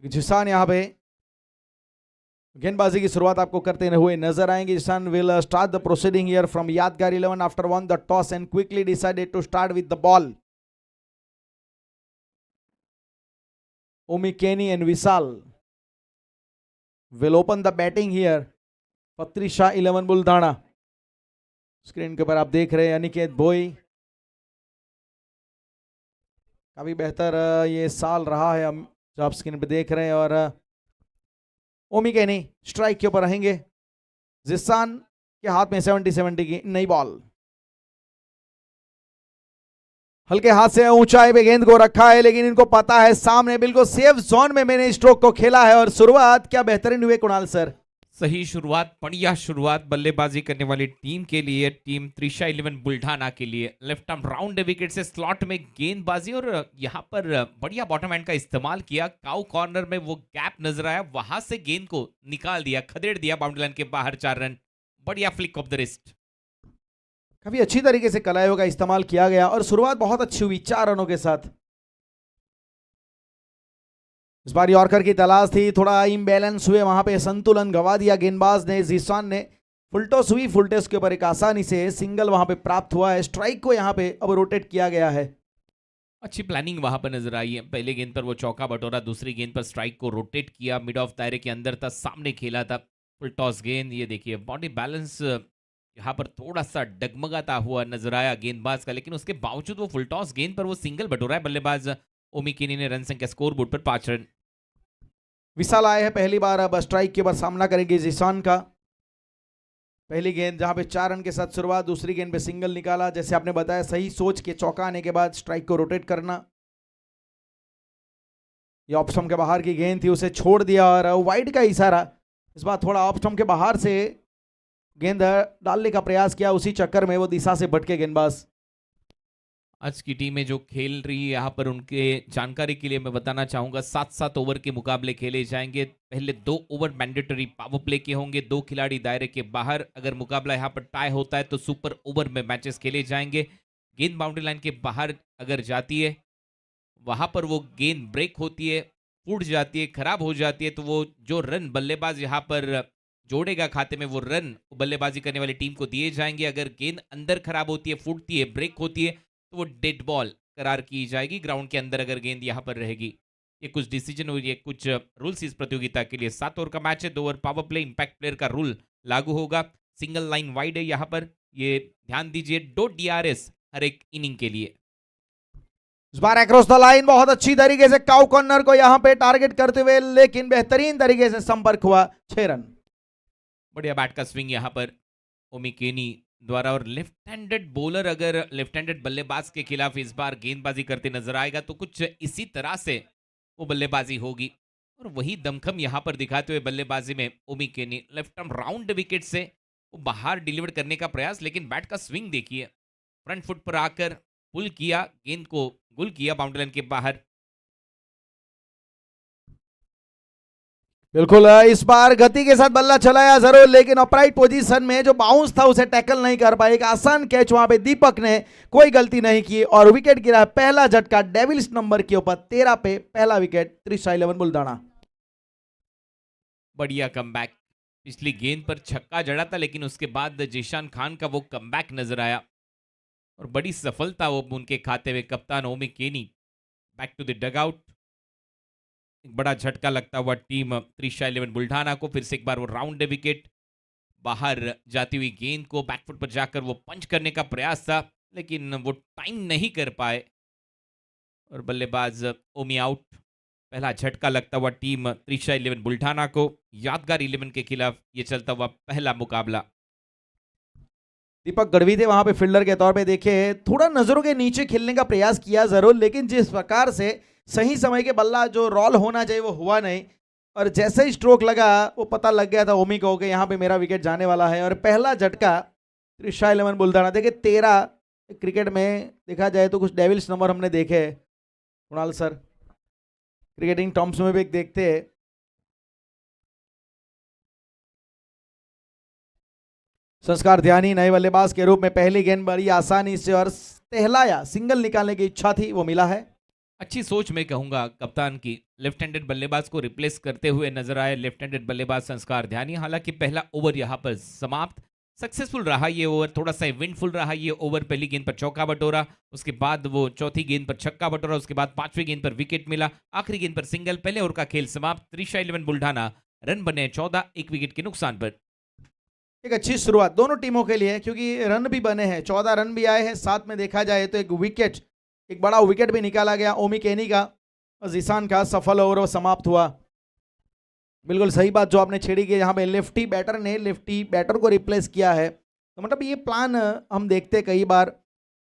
जिसान यहाँ पे गेंदबाजी की शुरुआत आपको करते हुए नजर आएंगे। Zeeshan will start the proceeding here from Yadgar 11 after won the toss and quickly decided to start with the ball. Omi Kenny and Vishal will open the batting here. Patri Shah 11 बुल्धाना। Screen के ऊपर आप देख रहे हैं अनिकेत भोई। काफी बेहतर ये साल रहा है हम जो आप स्क्रीन पे देख रहे हैं। और ओमी केनी स्ट्राइक के ऊपर रहेंगे। जिसान के हाथ में 70 की नई बॉल। हल्के हाथ से ऊंचाई पे गेंद को रखा है, लेकिन इनको पता है सामने बिल्कुल सेफ जोन में मैंने स्ट्रोक को खेला है। और शुरुआत क्या बेहतरीन हुए कुणाल सर। सही शुरुआत, बढ़िया शुरुआत बल्लेबाजी करने वाली टीम के लिए, टीम त्रिशा 11 बुल्ढाना के लिए। लेफ्ट आर्म राउंड विकेट से स्लॉट में गेंदबाजी और यहां पर बढ़िया बॉटम हैंड का इस्तेमाल किया। काउ कॉर्नर में वो गैप नजर आया, वहां से गेंद को निकाल दिया, खदेड़ दिया बाउंड्री लाइन के बाहर। 4 रन, बढ़िया फ्लिक ऑफ द रिस्ट। काफी अच्छी तरीके से कलाइयों का इस्तेमाल किया गया और शुरुआत बहुत अच्छी हुई 4 रनों के साथ। इस बार यॉर्कर की तलाश थी, थोड़ा इम्बैलेंस हुए, वहां पे संतुलन गवा दिया गेंदबाज ने। जिसान ने फुलटॉस हुई, फुलटॉस के ऊपर एक आसानी से सिंगल वहां पे प्राप्त हुआ है। स्ट्राइक को यहां पे अब रोटेट किया गया है। अच्छी प्लानिंग वहां पर नजर आई है। पहले गेंद पर वो चौका बटोरा, दूसरी गेंद पर स्ट्राइक को रोटेट किया, मिड ऑफ दायरे के अंदर था, सामने खेला था। फुल टॉस गेंद, ये देखिए बॉडी बैलेंस यहाँ पर थोड़ा सा डगमगाता हुआ नजर आया गेंदबाज का, लेकिन उसके बावजूद वो फुल टॉस गेंद पर वो सिंगल बटोरा है बल्लेबाज ओमी केनी ने। रन संख्या स्कोर बोर्ड पर 5 रन। विशाल आए हैं पहली बार, अब स्ट्राइक के बाद सामना करेंगे जिसान का। पहली गेंद जहां पे 4 रन के साथ शुरुआत, दूसरी गेंद पे सिंगल निकाला। जैसे आपने बताया सही सोच के चौका आने के बाद स्ट्राइक को रोटेट करना। ये ऑफ स्टंप के बाहर की गेंद थी, उसे छोड़ दिया और वाइड का इशारा। इस बार थोड़ा ऑफ स्टंप के बाहर से गेंद डालने का प्रयास किया, उसी चक्कर में वो दिशा से भटके गेंदबाज। आज की टीम में जो खेल रही है यहाँ पर, उनके जानकारी के लिए मैं बताना चाहूंगा 7-7 ओवर के मुकाबले खेले जाएंगे। पहले 2 ओवर मैंडेटरी पावर प्ले के होंगे, 2 खिलाड़ी दायरे के बाहर। अगर मुकाबला यहाँ पर टाई होता है तो सुपर ओवर में मैचेस खेले जाएंगे। गेंद बाउंड्री लाइन के बाहर अगर जाती है, वहां पर वो गेंद ब्रेक होती है, फूट जाती है, खराब हो जाती है, तो वो जो रन बल्लेबाज यहाँ पर जोड़ेगा खाते में, वो रन बल्लेबाजी करने वाली टीम को दिए जाएंगे। अगर गेंद अंदर खराब होती है, फूटती है, ब्रेक होती है, तो वो डेड बॉल करार की जाएगी ग्राउंड के अंदर अगर गेंद यहाँ पर रहेगी। ये कुछ डिसीजन हुई है, कुछ रूल्स इस प्रतियोगिता के लिए। 7 ओवर का मैच है, 2 over power play, impact player का रूल लागू होगा। सिंगल लाइन वाइड है यहाँ पर, ये ध्यान दीजिए। 2 DRS हर एक इनिंग के लिए। इस बार अक्रॉस द लाइन बहुत अच्छी तरीके से काउ कॉर्नर को यहाँ पे टारगेट करते हुए, लेकिन बेहतरीन तरीके से संपर्क हुआ। 6 रन। बढ़िया बैट का स्विंग यहाँ पर ओमी केनी द्वारा। और लेफ्ट हैंडेड बॉलर अगर लेफ्ट हैंडेड बल्लेबाज के खिलाफ इस बार गेंदबाजी करते नजर आएगा तो कुछ इसी तरह से वो बल्लेबाजी होगी। और वही दमखम यहाँ पर दिखाते हुए बल्लेबाजी में ओमी केनी। लेफ्ट आर्म राउंड विकेट से वो बाहर डिलीवर करने का प्रयास, लेकिन बैट का स्विंग देखिए, फ्रंट फुट पर आकर पुल किया, गेंद को गुल किया बाउंड्री लाइन के बाहर। बिल्कुल, इस बार गति के साथ बल्ला चलाया जरूर, लेकिन अपराइट पोजीशन में जो बाउंस था उसे टैकल नहीं कर पाए। एक आसान कैच वहां पे दीपक ने कोई गलती नहीं की और विकेट गिरा। पहला झटका डेविल्स नंबर के ऊपर 13 पे पहला विकेट त्रिशा 11 बुल्ढाना। बढ़िया कमबैक। पिछली गेंद पर छक्का जड़ा था, लेकिन उसके बाद जीशान खान का वो कमबैक नजर आया और बड़ी सफलता वो उनके खाते में। कप्तान ओमी केनी बैक टू द डगआउट। एक बड़ा झटका लगता हुआ टीम त्रिशा 11 बुल्ढाना को। फिर से एक बार वो राउंड विकेट, बाहर जाती हुई गेंद को बैकफुट पर जाकर वो पंच करने का प्रयास था, लेकिन वो टाइम नहीं कर पाए और बल्लेबाज ओमी आउट। पहला झटका लगता हुआ टीम त्रिशा 11 बुल्ढाना को। यादगार 11 के खिलाफ ये चलता हुआ पहला मुकाबला। दीपक गढ़वी थे वहां पे फील्डर के तौर पे। देखे थोड़ा नजरों के नीचे खेलने का प्रयास किया जरूर, लेकिन जिस प्रकार से सही समय के बल्ला जो रोल होना चाहिए वो हुआ नहीं। और जैसे ही स्ट्रोक लगा वो पता लग गया था ओमी को कि यहाँ पे मेरा विकेट जाने वाला है। और पहला झटका त्रिशा 11 बुल्ढाना। देखिए 13 क्रिकेट में देखा जाए तो कुछ डेविल्स नंबर हमने देखे हैं कुणाल सर, क्रिकेटिंग टर्म्स में भी एक देखते हैं। संस्कार ध्यानी नए बल्लेबाज के रूप में पहली गेंद बड़ी आसानी से और टहलाया, सिंगल निकालने की इच्छा थी, वो मिला है। अच्छी सोच मैं कहूंगा कप्तान की। लेफ्ट हैंडेड बल्लेबाज को रिप्लेस करते हुए नजर आए लेफ्ट हैंडेड बल्लेबाज संस्कार ध्यानी। हालांकि पहला ओवर यहां पर समाप्त, सक्सेसफुल रहा ये ओवर, थोड़ा सा विंडफुल रहा ये ओवर। पहली गेंद पर चौका बटोरा, उसके बाद वो चौथी गेंद पर छक्का बटोरा, उसके बाद पांचवी गेंद पर विकेट मिला, आखिरी गेंद पर सिंगल। पहले ओवर का खेल समाप्त। त्रिशा 11 बुल्ढाना, रन बने 14 एक विकेट के नुकसान पर। एक अच्छी शुरुआत दोनों टीमों के लिए, क्योंकि रन भी बने हैं, 14 रन भी आए हैं, साथ में देखा जाए तो एक विकेट, एक बड़ा विकेट भी निकाला गया ओमी केनी का और जीसान का सफल ओवर समाप्त हुआ। बिल्कुल सही बात जो आपने छेड़ी की, यहाँ पे लेफ्टी बैटर ने लेफ्टी बैटर को रिप्लेस किया है, तो मतलब ये प्लान हम देखते कई बार,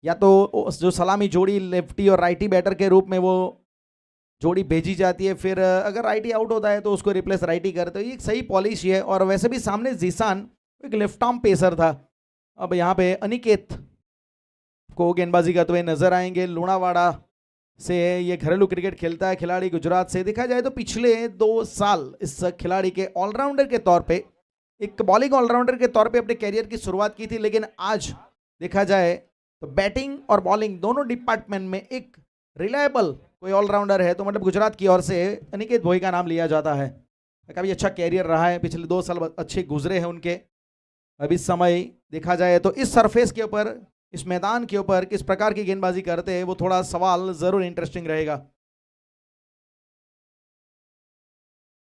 या तो जो सलामी जोड़ी लेफ्टी और राइटी बैटर के रूप में वो जोड़ी भेजी जाती है, फिर अगर राइटी आउट होता है तो उसको रिप्लेस राइटी करते, ये एक सही पॉलिसी है। और वैसे भी सामने जीसान एक लेफ्ट आर्म पेसर था। अब यहाँ पे अनिकेत को गेंदबाजी करते हुए नजर आएंगे। लुणावाड़ा से ये घरेलू क्रिकेट खेलता है खिलाड़ी, गुजरात से। देखा जाए तो पिछले 2 साल इस खिलाड़ी के ऑलराउंडर के तौर पे, एक बॉलिंग ऑलराउंडर के तौर पे अपने कैरियर की शुरुआत की थी, लेकिन आज देखा जाए तो बैटिंग और बॉलिंग दोनों डिपार्टमेंट में एक रिलायबल कोई ऑलराउंडर है, तो मतलब गुजरात की ओर से अनिकेत भोई का नाम लिया जाता है। काफ़ी अच्छा कैरियर रहा है, पिछले 2 साल अच्छे गुजरे हैं उनके। अब इस समय देखा जाए तो इस सरफेस के ऊपर, इस मैदान के ऊपर किस प्रकार की गेंदबाजी करते हैं, वो थोड़ा सवाल जरूर इंटरेस्टिंग रहेगा।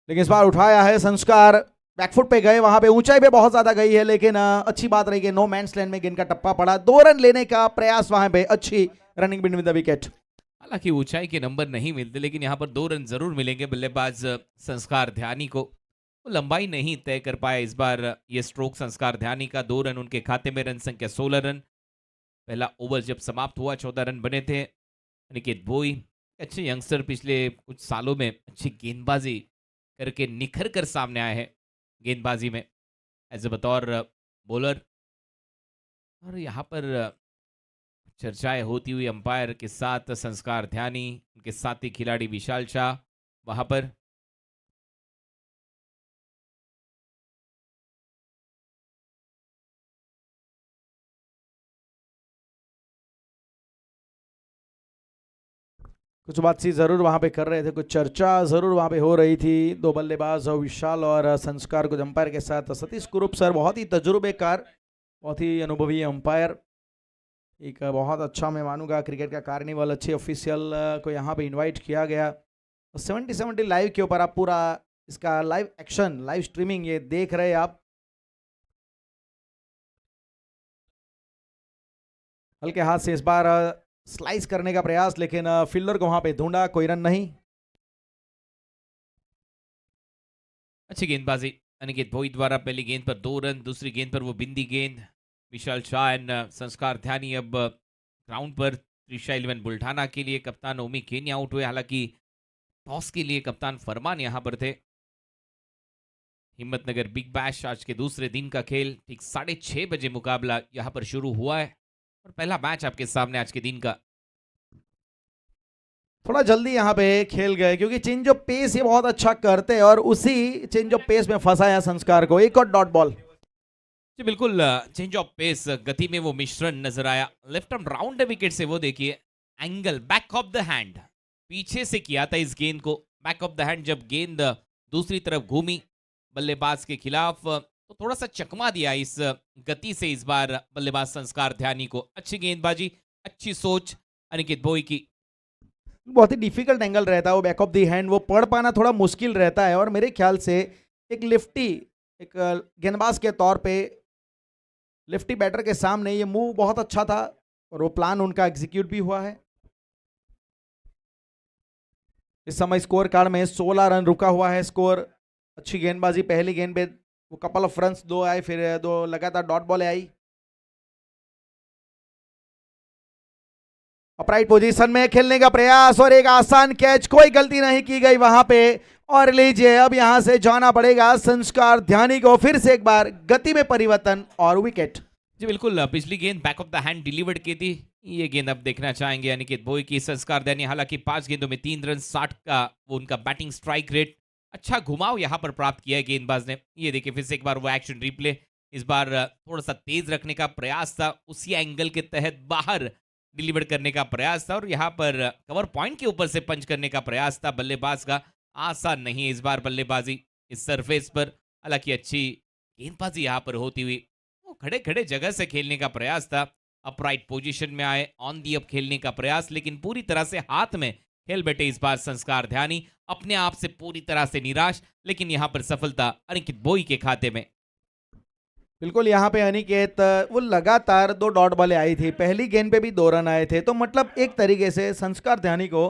लेकिन इस बार उठाया है संस्कार, बैकफुट पे गए, वहां पे ऊंचाई पे बहुत ज्यादा गई है, लेकिन अच्छी बात रही कि नो मैंस लैंड में गेंद का टप्पा पड़ा। 2 रन लेने का प्रयास वहां पे, अच्छी रनिंग बिटवीन द विकेट। हालांकि ऊंचाई के नंबर नहीं मिलते, लेकिन यहाँ पर 2 रन जरूर मिलेंगे बल्लेबाज संस्कार ध्यानी को। वो लंबाई नहीं तय कर पाए इस बार ये स्ट्रोक संस्कार ध्यानी का। 2 रन उनके खाते में, रन संख्या 16 रन। पहला ओवर जब समाप्त हुआ 14 रन बने थे। अनिकेत भोई अच्छे यंगस्टर, पिछले कुछ सालों में अच्छी गेंदबाजी करके निखर कर सामने आए हैं गेंदबाजी में एज ए बतौर बॉलर। और यहाँ पर चर्चाएं होती हुई अंपायर के साथ संस्कार ध्यानी, उनके साथी खिलाड़ी विशाल शाह वहां पर। कुछ बातचीत जरूर वहां पे कर रहे थे, कुछ चर्चा जरूर वहां पे हो रही थी। 2 बल्लेबाज और विशाल और संस्कार कुछ अंपायर के साथ। सतीश कुरूप सर बहुत ही तजुर्बेकार, बहुत ही अनुभवी अंपायर, एक बहुत अच्छा मैं मानूंगा क्रिकेट का कार्निवल, अच्छे ऑफिशियल को यहाँ पे इनवाइट किया गया। 70 लाइव के ऊपर आप पूरा इसका लाइव एक्शन, लाइव स्ट्रीमिंग ये देख रहे हैं आप। हल्के हाथ से इस बार स्लाइस करने का प्रयास, लेकिन फील्डर को वहां पे ढूंढा, कोई रन नहीं। अच्छी गेंदबाजी अनिकेत भोई द्वारा। पहली गेंद पर 2 रन, दूसरी गेंद पर वो बिंदी गेंद। विशाल शाह एंड संस्कार ध्यानी अब ग्राउंड पर। त्रिशा 11 बुल्ढाना के लिए कप्तान ओमी केनी आउट हुए। हालांकि टॉस के लिए कप्तान फरमान यहां पर थे। हिम्मतनगर बिग बैश आज के दूसरे दिन का खेल, ठीक 6:30 बजे मुकाबला यहां पर शुरू हुआ है और पहला मैच आपके सामने आज के दिन का। थोड़ा जल्दी यहाँ पे खेल गए, क्योंकि चेंज ऑफ पेस ये बहुत अच्छा करते हैं और उसी चेंज ऑफ पेस में फंसाया संस्कार को। एक और डॉट बॉल। जी बिल्कुल, चेंज ऑफ पेस, गति में वो मिश्रण नजर आया। लेफ्ट आर्म राउंड विकेट से वो देखिए angle, back of the hand, पीछे से किया था इस गेंद को। बैक ऑफ द हैंड जब गेंद दूसरी तरफ घूमी बल्लेबाज के खिलाफ, तो थोड़ा सा चकमा दिया इस गति से इस बार बल्लेबाज संस्कार ध्यानी को। अच्छी गेंदबाजी, अच्छी सोच अनिकेत भोई की। बहुत ही डिफिकल्ट एंगल रहता है वो बैक ऑफ द हैंड, वो पढ़ पाना थोड़ा मुश्किल रहता है। और मेरे ख्याल से एक लेफ्टी, एक गेंदबाज के तौर पे लेफ्टी बैटर के सामने ये मूव बहुत अच्छा था और वो प्लान उनका एग्जीक्यूट भी हुआ है। इस समय स्कोर कार्ड में 16 रन रुका हुआ है स्कोर। अच्छी गेंदबाजी, पहली गेंद पे वो कपल ऑफ रन्स 2 आए, फिर 2 लगातार डॉट बॉल आई। अपराइट पोजीशन में खेलने का प्रयास और एक आसान कैच, कोई गलती नहीं की गई वहां पे। और लीजिए अब यहां से जाना पड़ेगा संस्कार ध्यानी को, फिर से एक बार गति में परिवर्तन और विकेट। जी बिल्कुल, पिछली गेंद back of the hand delivered की थी, ये गेंद अब देखना चाहेंगे अनिकेत भोई की। संस्कार ध्यानी हालांकि 5 गेंदों में 3 रन, 60 का वो उनका बैटिंग स्ट्राइक रेट। अच्छा घुमाव यहां पर प्राप्त किया है गेंदबाज ने। ये देखिए फिर से एक बार वो एक्शन रिप्ले, इस बार थोड़ा सा तेज रखने का प्रयास था, उसी एंगल के तहत बाहर डिलीवर करने का प्रयास था और यहाँ पर कवर पॉइंट के ऊपर से पंच करने का प्रयास था बल्लेबाज का। आसान नहीं इस बार बल्लेबाजी इस सरफेस पर, हालांकि अच्छी गेंदबाजी यहाँ पर होती हुई। वो खड़े खड़े जगह से खेलने का प्रयास था, अपराइट पोजीशन में आए, ऑन दी अप खेलने का प्रयास, लेकिन पूरी तरह से हाथ में खेल बैठे इस बार संस्कार ध्यानी, अपने आप से पूरी तरह से निराश, लेकिन यहाँ पर सफलता अनिकेत बोई के खाते में। बिल्कुल यहाँ पे अनिकेत वो लगातार 2 डॉट बॉलें आई थी, पहली गेंद पे भी 2 रन आए थे, तो मतलब एक तरीके से संस्कार ध्यानी को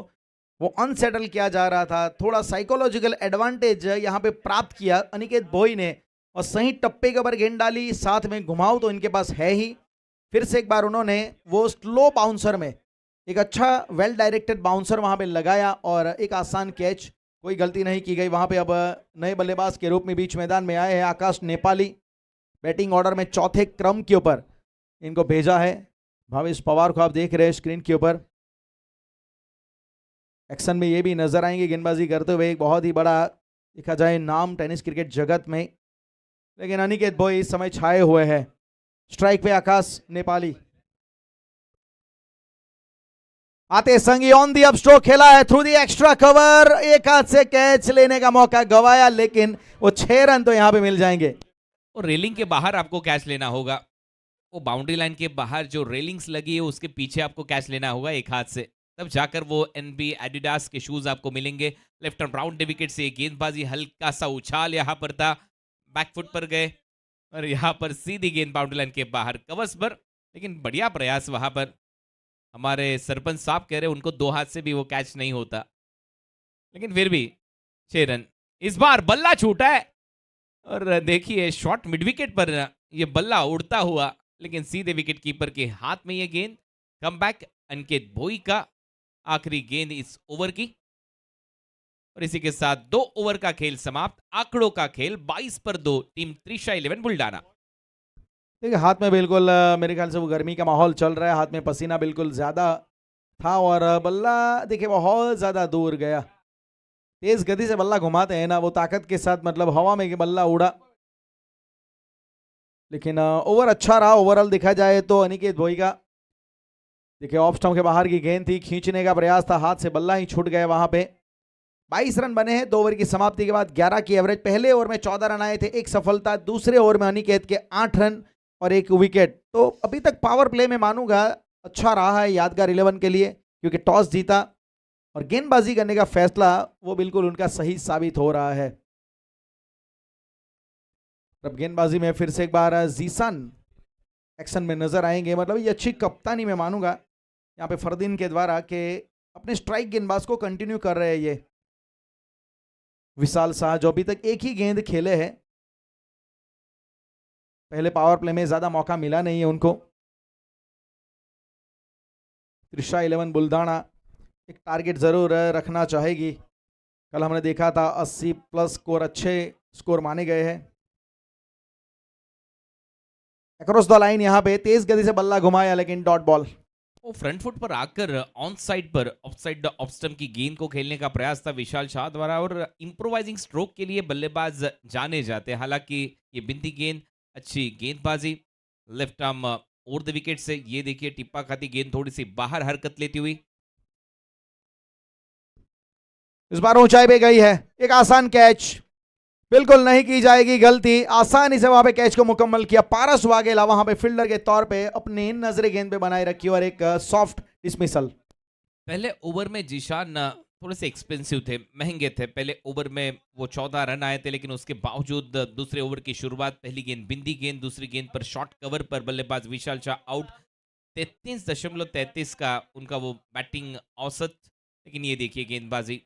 वो अनसेटल किया जा रहा था। थोड़ा साइकोलॉजिकल एडवांटेज यहाँ पे प्राप्त किया अनिकेत बोई ने और सही टप्पे के ऊपर गेंद डाली, साथ में घुमाव तो इनके पास है ही। फिर से एक बार उन्होंने वो स्लो बाउंसर में एक अच्छा वेल डायरेक्टेड बाउंसर वहाँ पे लगाया और एक आसान कैच, कोई गलती नहीं की गई वहाँ पे। अब नए बल्लेबाज के रूप में बीच मैदान में आए हैं आकाश नेपाली, बैटिंग ऑर्डर में चौथे क्रम के ऊपर इनको भेजा है। भावेश पवार को आप देख रहे हैं स्क्रीन के ऊपर, एक्शन में ये भी नजर आएंगे गेंदबाजी करते हुए, एक बहुत ही बड़ा देखा जाए नाम टेनिस क्रिकेट जगत में। लेकिन अनिकेत बोई इस समय छाए हुए हैं। स्ट्राइक पे आकाश नेपाली, आते संगी ऑन दी अप स्ट्रोक खेला है थ्रू दी एक्स्ट्रा कवर, एक हाथ से कैच लेने का मौका गवाया, लेकिन वो 6 रन तो यहां पे मिल जाएंगे। और रेलिंग के बाहर आपको कैच लेना होगा, वो बाउंड्री लाइन के बाहर जो रेलिंग्स लगी है उसके पीछे आपको कैच लेना होगा एक हाथ से, तब जाकर वो एनबी एडिडास के शूज आपको मिलेंगे। लेफ्ट एंड राउंड विकेट से गेंदबाजी, हल्का सा उछाल यहाँ पर था, बैकफुट पर गए और यहाँ पर सीधी गेंद बाउंड्री लाइन के बाहर कवच पर, लेकिन बढ़िया प्रयास वहां पर। हमारे सरपंच साहब कह रहे उनको 2 हाथ से भी वो कैच नहीं होता, लेकिन फिर भी 6 रन। इस बार बल्ला छूटा है और देखिए शॉट मिड विकेट पर ये बल्ला उड़ता हुआ, लेकिन सीधे विकेट कीपर के हाथ में ये गेंद। कमबैक अनिकेत बोई का आखिरी गेंद इस ओवर की, और इसी के साथ 2 ओवर का खेल समाप्त। आंकड़ों का खेल 22 पर 2, टीम त्रिशा 11 बुल्डाना। देखिए हाथ में बिल्कुल मेरे ख्याल से वो गर्मी का माहौल चल रहा है, हाथ में पसीना बिल्कुल ज़्यादा था और बल्ला देखिए बहुत ज़्यादा दूर गया। तेज़ गति से बल्ला घुमाते हैं ना, वो ताकत के साथ मतलब हवा में कि बल्ला उड़ा, लेकिन ओवर अच्छा रहा ओवरऑल देखा जाए तो अनिकेत बोई का। देखिए ऑफ स्टंप के बाहर की गेंद थी, खींचने का प्रयास था, हाथ से बल्ला ही छूट गया वहाँ पे। 22 रन बने हैं 2 ओवर की समाप्ति के बाद, 11 की एवरेज। पहले ओवर में 14 रन आए थे, एक सफलता। दूसरे ओवर में अनिकेत के 8 रन और 1 विकेट। तो अभी तक पावर प्ले में मानूंगा अच्छा रहा है यादगार 11 के लिए, क्योंकि टॉस जीता और गेंदबाजी करने का फैसला वो बिल्कुल उनका सही साबित हो रहा है। अब गेंदबाजी में फिर से एक बार जीसान एक्शन में नजर आएंगे, मतलब ये अच्छी कप्तानी में मानूंगा यहाँ पे फरदीन के द्वारा कि अपने स्ट्राइक गेंदबाज को कंटिन्यू कर रहे हैं ये विशाल शाह, जो अभी तक एक ही गेंद खेले हैं। पहले पावर प्ले में ज्यादा मौका मिला नहीं है उनको। त्रिशा 11 बुल्डाना एक टारगेट जरूर रखना चाहेगी। कल हमने देखा था 80 प्लस स्कोर, अच्छे स्कोर माने गए हैं। अक्रॉस द लाइन यहाँ पे तेज गति से बल्ला घुमाया, लेकिन डॉट बॉल। वो फ्रंट फुट पर आकर ऑन साइड पर ऑफसाइड ऑफ स्टंप की गेंद को खेलने का प्रयास था विशाल शाह द्वारा, और इंप्रोवाइजिंग स्ट्रोक के लिए बल्लेबाज जाने जाते हैं। हालांकि ये बिंदी गेंद, अच्छी गेंदबाजी, left arm over the wicket से। ये देखिए टिप्पा खाती गेंद थोड़ी सी बाहर हरकत लेती हुई। इस बार ऊंचाई पे गई है, एक आसान कैच, बिल्कुल नहीं की जाएगी गलती। आसानी से वहां पे कैच को मुकम्मल किया पारस वाघेला, वहां पे फील्डर के तौर पे अपनी नजरें गेंद पे बनाए रखी और एक सॉफ्ट डिसमिसल। पहले ओवर में जीशान थोड़े से एक्सपेंसिव थे, महंगे थे। पहले ओवर में वो 14 रन आए थे, लेकिन उसके बावजूद दूसरे ओवर की शुरुआत, पहली गेंद बिंदी गेंद, दूसरी गेंद पर शॉर्ट कवर पर बल्लेबाज विशाल शाह आउट। 33.33 का उनका वो बैटिंग औसत। लेकिन ये देखिए गेंदबाजी,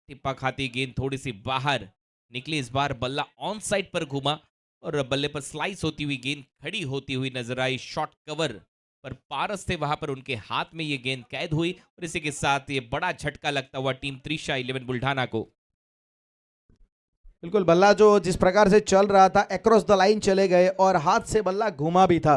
टिप्पा खाती गेंद थोड़ी सी बाहर निकली। इस बार बल्ला ऑन साइड पर घूमा और बल्ले पर स्लाइस होती हुई गेंद खड़ी होती हुई नजर आई। शॉर्ट कवर पर पारस थे, वहां पर उनके हाथ में ये गेंद कैद हुई, और इसी के साथ ये बड़ा झटका लगता हुआ टीम त्रिशा 11 बुल्डाना को। बिल्कुल बल्ला जो जिस प्रकार से चल रहा था, अक्रॉस द लाइन चले गए और हाथ से बल्ला घूमा भी था,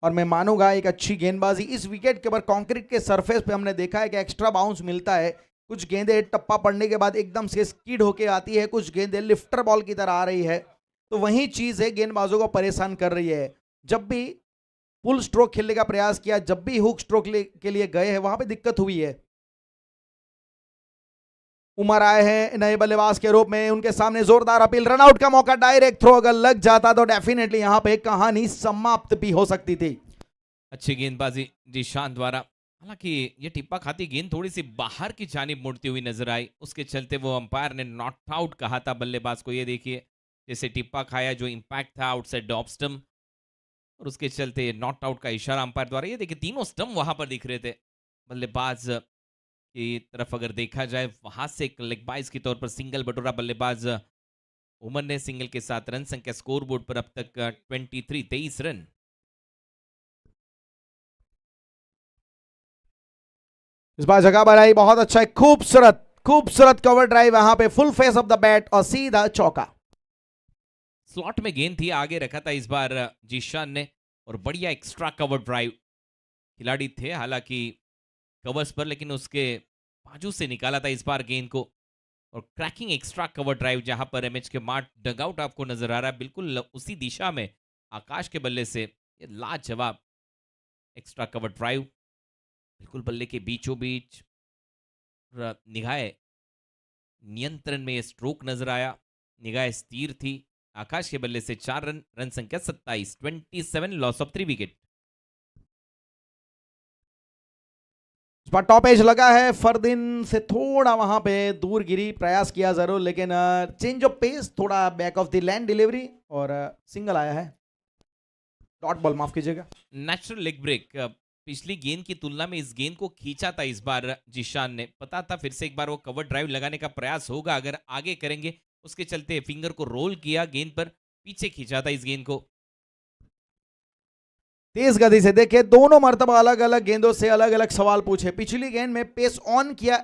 और मैं मानूंगा एक अच्छी गेंदबाजी। इस विकेट के ऊपर कंक्रीट के सरफेस पे हमने देखा है कि एक्स्ट्रा बाउंस मिलता है। कुछ गेंदें टप्पा पड़ने के बाद एकदम से स्कीड होके आती है, कुछ गेंदें लिफ्टर बॉल की तरह आ रही है। तो वही चीज़ है गेंदबाजों को परेशान कर रही है। जब भी पुल स्ट्रोक खेलने का प्रयास किया, जब भी हुक स्ट्रोक के लिए गए हैं वहां पे दिक्कत हुई है। उमर आए हैं नए बल्लेबाज के रूप में, उनके सामने जोरदार अपील, रनआउट का मौका, डायरेक्ट थ्रो अगर लग जाता तो डेफिनेटली यहां पे कहानी समाप्त भी हो सकती थी। अच्छी गेंदबाजी जीशान द्वारा, हालांकि ये टिप्पा खाती गेंद थोड़ी सी बाहर की जानिब मुड़ती हुई नजर आई, उसके चलते वो अंपायर ने नॉट आउट कहा था बल्लेबाज को। ये देखिए जैसे टिप्पा खाया, जो इंपैक्ट था आउटसाइड ऑफ स्टंप, और उसके चलते नॉट आउट का इशारा अंपायर द्वारा। ये देखिए तीनों स्टंप वहां पर दिख रहे थे। बल्लेबाज की तरफ अगर देखा जाए, वहां से एक लेग बाइज के तौर पर सिंगल बटोरा बल्लेबाज उमर ने, सिंगल के साथ रन संख्या स्कोर बोर्ड पर अब तक 23 रन। इस बार जगह बनाई, बहुत अच्छा है, खूबसूरत खूबसूरत कवर ड्राइव यहां पे, full face off the bat और सीधा चौका। स्लॉट में गेंद थी, आगे रखा था इस बार जीशान ने, और बढ़िया एक्स्ट्रा कवर ड्राइव। खिलाड़ी थे हालांकि कवर्स पर, लेकिन उसके बाजू से निकाला था इस बार गेंद को, और क्रैकिंग एक्स्ट्रा कवर ड्राइव, जहां पर एमएच के मार्ट डगआउट आपको नजर आ रहा है, बिल्कुल उसी दिशा में आकाश के बल्ले से ये लाजवाब एक्स्ट्रा कवर ड्राइव, बिल्कुल बल्ले के बीचों बीच, निगाह नियंत्रण में ये स्ट्रोक नजर आया, निगाह स्थिर थी। आकाश के बल्ले से 4 रन, रन संख्या 27 लॉस ऑफ 3 विकेट। इस बार टॉप एज लगा है, फरदीन से थोड़ा वहां पे दूर गिरी, प्रयास किया जरूर, लेकिन चेंज ऑफ पेस, थोड़ा back of the land delivery और सिंगल आया है, डॉट बॉल, माफ कीजिएगा। नेचुरल लेग ब्रेक, पिछली गेंद की तुलना में इस गेंद को खींचा था इस बार जीशान ने, पता था फिर से एक बार वो कवर ड्राइव लगाने का प्रयास होगा अगर आगे करेंगे, उसके चलते फिंगर को रोल किया, गेंद पर पीछे खींचा था इस गेंद को। तेज गति से देखिए, दोनों मर्तबा अलग अलग गेंदों से अलग अलग सवाल पूछे। पिछली गेंद में पेस ऑन किया,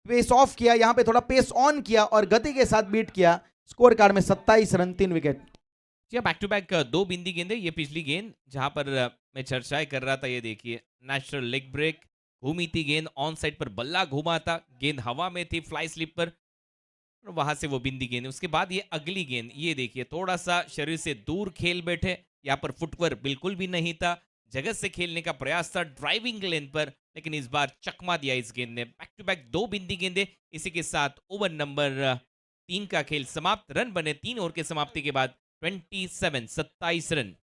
पेस ऑफ किया, यहां पे थोड़ा पेस ऑन किया और गति के साथ बीट किया। स्कोर कार्ड में 27 रन, 3 विकेट। जी, बैक टू बैक 2 बिंदी गेंदे। ये पिछली गेंद जहां पर मैं चर्चाएं कर रहा था, ये देखिए नेचुरल लेग ब्रेक, घूमी थी गेंद, ऑन साइड पर बल्ला घूमा था, गेंद हवा में थी फ्लाई स्लिप पर, और वहां से वो बिंदी गेंद। उसके बाद ये अगली गेंद, ये देखिए थोड़ा सा शरीर से दूर खेल बैठे, यहाँ पर फुटवर्क बिल्कुल भी नहीं था, जगह से खेलने का प्रयास था ड्राइविंग लेन पर, लेकिन इस बार चकमा दिया इस गेंद ने। बैक टू बैक 2 बिंदी गेंदे, इसी के साथ ओवर नंबर 3 का खेल समाप्त। रन बने 3 ओवर के समाप्ति के बाद 27 रन।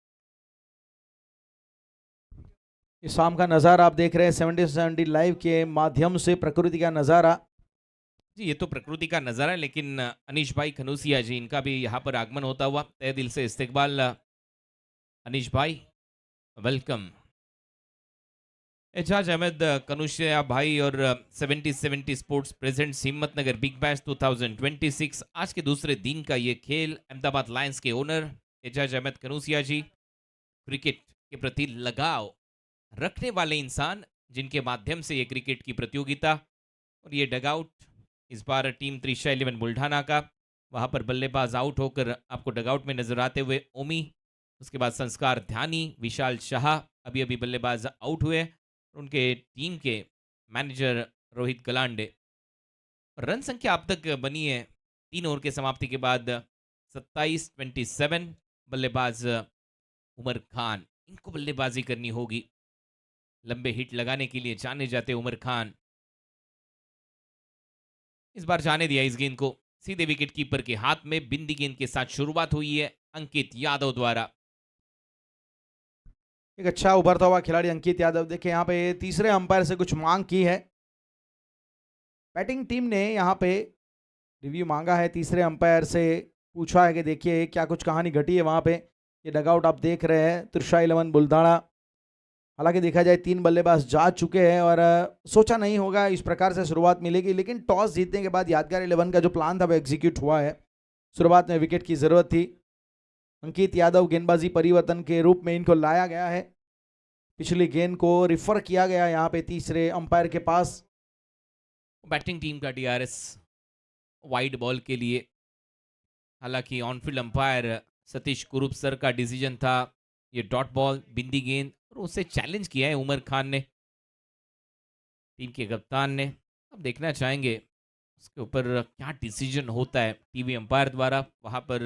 इस शाम का नज़ारा आप देख रहे हैं 70 लाइव के माध्यम से, प्रकृति का नज़ारा। जी, ये तो प्रकृति का नज़ारा है, लेकिन अनीश भाई खनूसिया जी, इनका भी यहाँ पर आगमन होता हुआ, तहे दिल से इस्तकबाल अनीश भाई, वेलकम। एजाज अहमद कनूसिया भाई और 70 sports presents Himmatnagar big bash 2026, आज के दूसरे दिन का ये खेल। अहमदाबाद लायंस के ओनर एजाज अहमद कनूसिया जी, क्रिकेट के प्रति लगाव रखने वाले इंसान, जिनके माध्यम से ये क्रिकेट की प्रतियोगिता और ये डगआउट, इस बार टीम त्रिशा 11 बुल्ढाना का, वहां पर बल्लेबाज आउट होकर आपको डगआउट में नजर आते हुए ओमी, उसके बाद संस्कार ध्यानी, विशाल शाह अभी अभी बल्लेबाज आउट हुए, उनके टीम के मैनेजर रोहित गलांडे। रन संख्या अब तक बनी है 3 ओवर के समाप्ति के बाद 27 बल्लेबाज उमर खान, इनको बल्लेबाजी करनी होगी, लंबे हिट लगाने के लिए जाने जाते उमर खान, इस बार जाने दिया इस गेंद को, सीधे विकेट कीपर के हाथ में। बिंदी गेंद के साथ शुरुआत हुई है अंकित यादव द्वारा। एक अच्छा उभरता हुआ खिलाड़ी अंकित यादव, देखिए यहाँ पे तीसरे अंपायर से कुछ मांग की है, बैटिंग टीम ने यहाँ पे रिव्यू मांगा है, तीसरे अंपायर से पूछा है कि देखिए क्या कुछ कहानी घटी है वहाँ पे। ये डगआउट आप देख रहे हैं त्रिशा 11 बुल्ढाना, हालांकि देखा जाए 3 बल्लेबाज जा चुके हैं और सोचा नहीं होगा इस प्रकार से शुरुआत मिलेगी, लेकिन टॉस जीतने के बाद यादगार 11 का जो प्लान था वो एग्जीक्यूट हुआ है। शुरुआत में विकेट की ज़रूरत थी, अंकित यादव गेंदबाजी परिवर्तन के रूप में इनको लाया गया है, पिछली गेंद को रिफर किया गया यहाँ पे तीसरे अंपायर के पास। बैटिंग टीम का डीआरएस वाइड बॉल के लिए, हालांकि ऑनफील्ड अंपायर सतीश कुरूप सर का डिसीजन था ये डॉट बॉल, बिंदी गेंद, और उसे चैलेंज किया है उमर खान ने, टीम के कप्तान ने। अब देखना चाहेंगे उसके ऊपर क्या डिसीजन होता है टीवी अंपायर द्वारा। वहां पर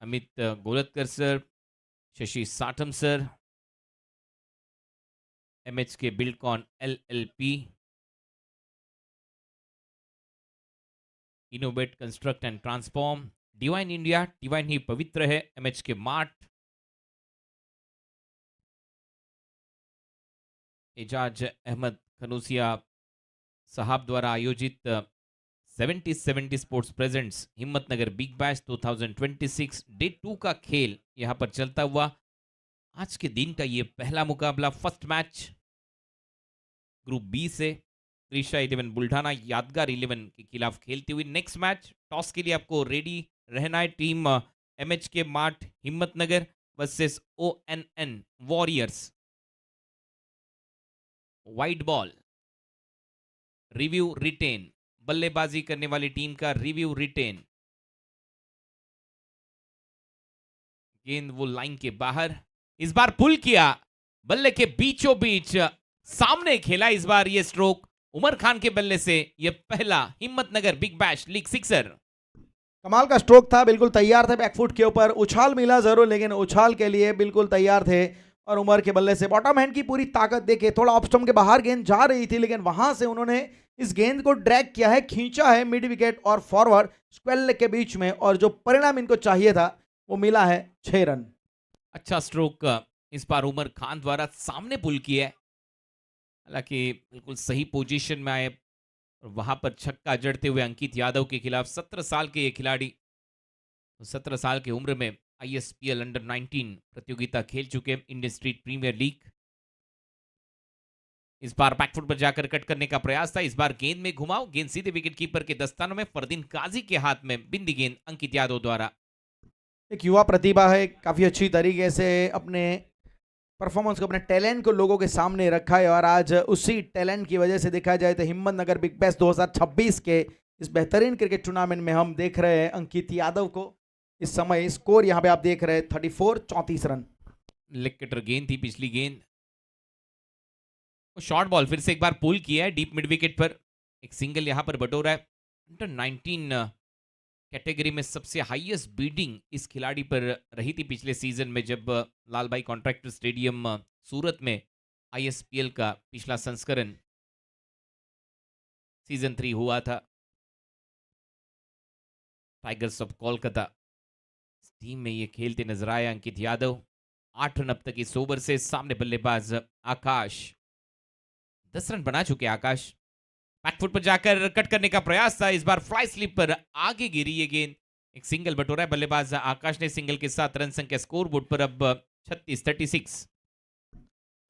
Amit Goltakar sir, Shashi Satham sir, MHK buildcon LLP, innovate construct and transform, divine India, divine ही पवित्र है, MHK मार्ट, एजाज अहमद खनूसिया साहब द्वारा आयोजित 70 sports presents Himmatnagar big bash 2026 day 2 का खेल यहां पर चलता हुआ। आज के दिन का ये पहला मुकाबला, फर्स्ट मैच ग्रुप बी से त्रिशा 11 बुल्ढाना यादगार 11 के खिलाफ खेलती हुई। नेक्स्ट मैच टॉस के लिए आपको रेडी रहना है। Team MHK mart Himmatnagar versus ONN warriors. White ball, review retain, बल्लेबाजी करने वाली टीम का रिव्यू रिटेन। गेंद वो लाइन के बाहर, इस बार पुल किया, बल्ले के बीचों बीच सामने खेला इस बार ये स्ट्रोक उमर खान के बल्ले से। ये पहला Himmatnagar big bash league sixer. कमाल का स्ट्रोक था, बिल्कुल तैयार थे बैकफुट के ऊपर, उछाल मिला जरूर लेकिन उछाल के लिए बिल्कुल तैयार थे। और उमर के बल्ले से बॉटम हैंड की पूरी ताकत देके थोड़ा ऑफ स्टंप के बाहर गेंद जा रही थी, लेकिन वहां से उन्होंने इस गेंद को ड्रैग किया है, खींचा है मिड विकेट और फॉरवर्ड स्क्वेयर लेग के बीच में, और जो परिणाम इनको चाहिए था वो मिला है 6 रन। अच्छा स्ट्रोक इस बार उमर खान द्वारा सामने पुल किया है, हालांकि बिल्कुल सही पोजीशन में आए, वहां पर छक्का जड़ते हुए अंकित यादव के खिलाफ। 17 साल के ये खिलाड़ी 17 साल की उम्र में ISPL अंडर 19 प्रतियोगिता खेल चुके हैं, इंडियन स्ट्रीट प्रीमियर लीग। इस बार बैकफुट पर जाकर कट करने का प्रयास था, इस बार गेंद में घुमाओ, गेंद सीधे विकेट कीपर के दस्तानों में, फरदीन काजी के हाथ में बिंदी गेंद अंकित यादव द्वारा। एक युवा प्रतिभा है, काफी अच्छी तरीके से अपने परफॉर्मेंस को, अपने टैलेंट को लोगों के सामने रखा है, और आज उसी टैलेंट की वजह से देखा जाए तो हिम्मतनगर बिग बैश 2026 के इस बेहतरीन क्रिकेट टूर्नामेंट में हम देख रहे हैं अंकित यादव को। इस समय स्कोर यहाँ पे आप देख रहे हैं 34 रन। लेग कटर गेंद थी पिछली गेंद, शॉर्ट बॉल फिर से एक बार पुल किया है डीप मिड विकेट पर, एक सिंगल यहां पर बटोरा है। अंडर 19 कैटेगरी में सबसे हाईएस्ट बीडिंग इस खिलाड़ी पर रही थी पिछले सीजन में, जब लाल भाई कॉन्ट्रैक्टर स्टेडियम सूरत में ISPL का पिछला संस्करण सीजन 3 हुआ था। टाइगर्स ऑफ कोलकाता टीम में ये खेलते नजर आए अंकित यादव। 8 रन अब तक इस ओवर से। सामने बल्लेबाज आकाश, 10 रन बना चुके आकाश। बैकफुट पर जाकर कट करने का प्रयास था, इस बार फ्लाई स्लिप पर आगे गिरी ये गेंद, एक सिंगल बटोरा है बल्लेबाज आकाश ने। सिंगल के साथ रन संख्या स्कोर बोर्ड पर अब 36।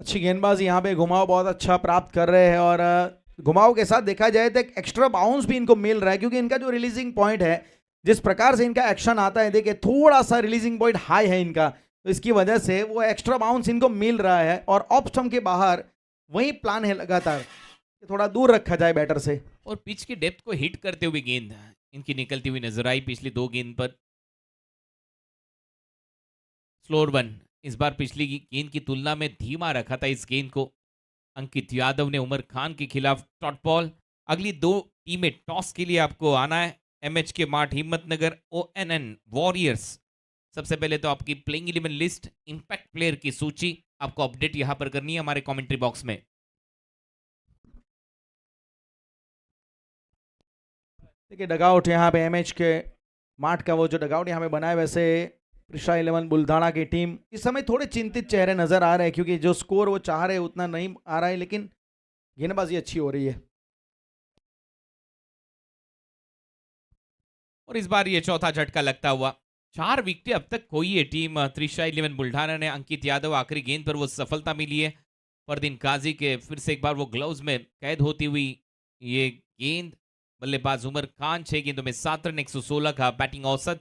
अच्छी गेंदबाजी यहाँ पे, घुमाव बहुत अच्छा प्राप्त कर रहे हैं, और घुमाव के साथ देखा जाए तो एक एक्स्ट्रा बाउंस भी इनको मिल रहा है, क्योंकि इनका जो रिलीजिंग पॉइंट है, जिस प्रकार से इनका एक्शन आता है, देखिए थोड़ा सा रिलीजिंग पॉइंट हाई है इनका, तो इसकी वजह से वो एक्स्ट्रा बाउंस इनको मिल रहा है। और ऑफ स्टंप के बाहर वही प्लान है लगातार, थोड़ा दूर रखा जाए बैटर से। और पिच की डेप्थ को हिट करते हुए गेंद इनकी निकलती हुई नजर आई पिछली 2 गेंद पर। स्लोअर वन, इस बार पिछली गेंद की तुलना में धीमा रखा था इस गेंद को अंकित यादव ने उमर खान के खिलाफ। डॉट बॉल, अगली 2 टीमें टॉस के लिए आपको आना है। MHK mart Himmatnagar, ONN warriors. सबसे पहले तो आपकी प्लेइंग 11 लिस्ट, इंपैक्ट प्लेयर की सूची आपको अपडेट यहां पर करनी है हमारे कमेंट्री बॉक्स में। देखिए डगआउट यहाँ पे MHK मार्ट का वो जो डगआउट यहाँ पे बना है, वैसे त्रिशा 11 बुल्ढाना की टीम इस समय थोड़े चिंतित चेहरे नजर आ रहे हैं, क्योंकि जो स्कोर वो चाह रहे हैं उतना नहीं आ रहा है, लेकिन गेंदबाजी अच्छी हो रही है। और इस बार ये चौथा झटका लगता हुआ। 4 विकेट अब तक खोई है टीम त्रिशा 11 बुल्ढाना ने। अंकित यादव आखिरी गेंद पर वो सफलता मिली है। फरदीन काजी के फिर से एक बार वो ग्लव्स में कैद होती हुई ये गेंद। बल्लेबाज उमर खान 6 गेंदों में 7 रन, 116 का बैटिंग औसत।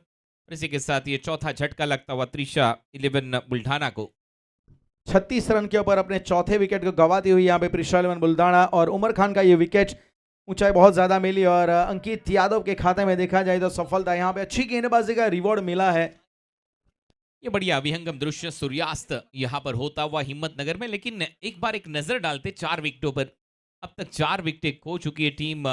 और इसी के साथ ये चौथा झटका लगता हुआ त्रिशा 11 बुल्ढाना को। 36 रन के ऊपर अपने चौथे विकेट को गंवाती हुई यहाँ पे त्रिशा 11 बुल्ढाना, और उमर खान का ये विकेट ऊंचाई बहुत ज्यादा मिली, और अंकित यादव के खाते में देखा जाए तो सफलता, यहाँ पे अच्छी गेंदबाजी का रिवॉर्ड मिला है। ये बढ़िया विहंगम दृश्य सूर्यास्त यहाँ पर होता हुआ हिम्मतनगर में। लेकिन एक बार एक नजर डालते 4 विकेटों पर। अब तक 4 विकेटें खो चुकी है टीम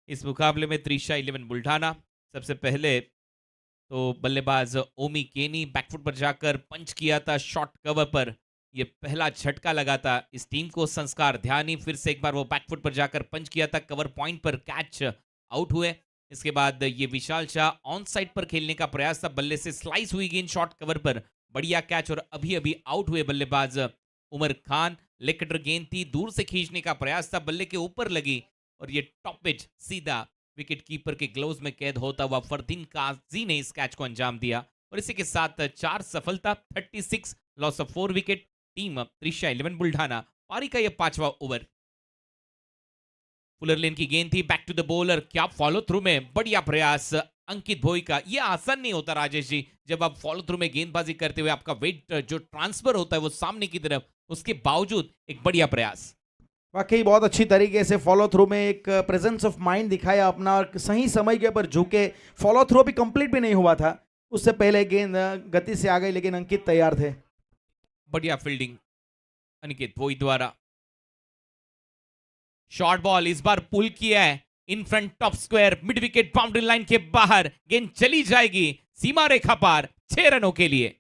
इस मुकाबले में त्रिशा 11 बुल्ढाना। सबसे पहले तो बल्लेबाज ओमी केनी बैकफुट पर जाकर पंच किया था शॉर्ट कवर पर, ये पहला झटका लगा था इस टीम को। संस्कार ध्यानी फिर से एक बार वो बैकफुट पर जाकर पंच किया था, कवर पॉइंट पर कैच आउट हुए। इसके बाद ये विशाल शाह ऑन साइड पर खेलने का प्रयास था, बल्ले से स्लाइस हुई गेंद शॉर्ट कवर पर, बढ़िया कैच और अभी अभी आउट हुए बल्लेबाज उमर खान। लेग कटर गेंद थी, दूर से खींचने का प्रयास था, बल्ले के ऊपर लगी और ये टॉप पिच सीधा विकेट कीपर के ग्लोव्स में कैद होता हुआ फरदीन काजी ने इस कैच को अंजाम दिया और इसी के साथ 4 सफलता, 36 loss of 4 wicket. Team Trisha 11 Buldhana, पारी का यह 5वां ओवर। फुलर लेन की गेंद थी, बैक टू द बॉलर, क्या फॉलो थ्रू में बढ़िया प्रयास अंकित भोई का। यह आसान नहीं होता राजेश जी, जब आप फॉलो थ्रू में गेंदबाजी करते हुए आपका वेट जो ट्रांसफर होता है वो सामने की तरफ, उसके बावजूद एक बढ़िया प्रयास। वाकई बहुत अच्छी तरीके से फॉलो थ्रू में एक प्रेजेंस ऑफ माइंड दिखाया अपना, और सही समय के ऊपर झुके। फॉलो थ्रू अभी कंप्लीट भी नहीं हुआ था, उससे पहले गेंद गति से आ गई, लेकिन अंकित तैयार थे। बढ़िया फील्डिंग अनिकेत भोई द्वारा। शॉर्ट बॉल इस बार पुल किया है in front top square, mid wicket boundary line के बाहर, गेंद चली जाएगी सीमा रेखा पार 6 रनों के लिए।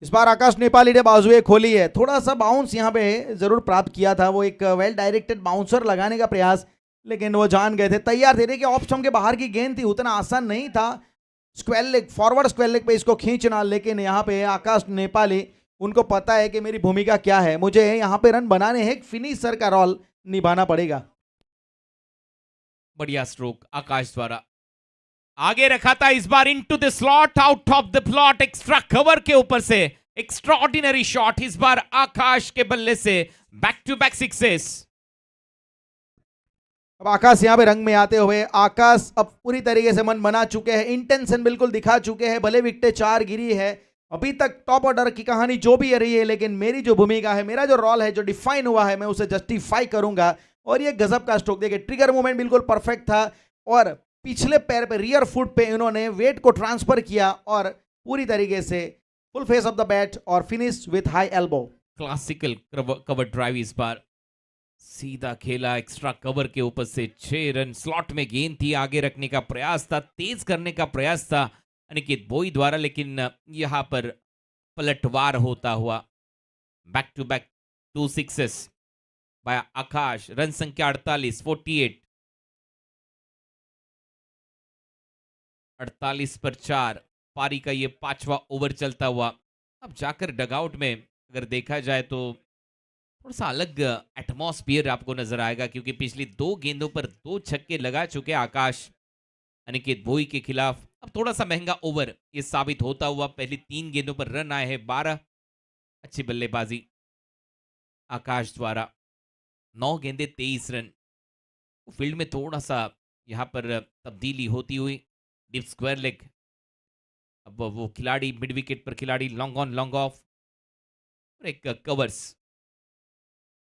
इस बार आकाश नेपाली ने बाजुएं खोली है, थोड़ा सा बाउंस यहाँ पे जरूर प्राप्त किया था, वो एक वेल डायरेक्टेड बाउंसर लगाने का प्रयास, लेकिन वो जान गए थे, तैयार थे। देखिए ऑफ स्टंप के बाहर की गेंद थी, उतना आसान नहीं था square leg, forward square leg पे इसको खींचना, लेकिन यहाँ पे आकाश नेपाली, उनको पता है कि मेरी भूमिका क्या है, मुझे यहाँ पे रन बनाने हैं, एक फिनिशर का रोल निभाना पड़ेगा। बढ़िया स्ट्रोक आकाश द्वारा, आगे रखा था इस bar into the slot, out of the plot, extra cover के ऊपर से एक्स्ट्राऑर्डिनरी शॉट इस बार आकाश के बल्ले से, बैक टू बैक सिक्सेस। अब आकाश यहाँ पे रंग में आते हुए, आकाश अब पूरी तरीके से मन बना चुके हैं, इंटेंशन बिल्कुल दिखा चुके हैं, भले विकेटें 4 गिरी है, अभी तक टॉप ऑर्डर की कहानी जो भी रही है, लेकिन मेरी जो भूमिका है, मेरा जो रोल है, जो डिफाइन हुआ है, मैं उसे जस्टिफाई करूंगा। और ये गजब का स्ट्रोक, देखिए ट्रिगर मूवमेंट बिल्कुल परफेक्ट था, और पिछले पैर पे, रियर फुट पे इन्होंने वेट को ट्रांसफर किया और पूरी तरीके से full face off the bat और finish with high elbow. Classical cover drive इस बार सीधा खेला एक्स्ट्रा कवर के ऊपर से, 6 रन। स्लॉट में गेंद थी, आगे रखने का प्रयास था, तेज करने का प्रयास था अनिकेत भोई द्वारा, लेकिन यहां पर पलटवार होता हुआ। Back to back 2 sixes by Akash, run संख्या 48, 48 पर 4, पारी का ये 5वां ओवर चलता हुआ। अब जाकर डगआउट में अगर देखा जाए तो थोड़ा सा अलग एटमॉस्फियर आपको नजर आएगा, क्योंकि पिछली 2 गेंदों पर 2 छक्के लगा चुके आकाश अनिकेत भोई के खिलाफ। अब थोड़ा सा महंगा ओवर ये साबित होता हुआ, पहली 3 गेंदों पर रन आए हैं 12, अच्छी बल्लेबाजी आकाश द्वारा, 9 गेंदे 23 रन। फील्ड में थोड़ा सा यहाँ पर तब्दीली होती हुई, डीप स्क्वायर लेग, अब वो खिलाड़ी मिड विकेट पर, खिलाड़ी लॉन्ग ऑन लॉन्ग ऑफ, और एक कवर्स,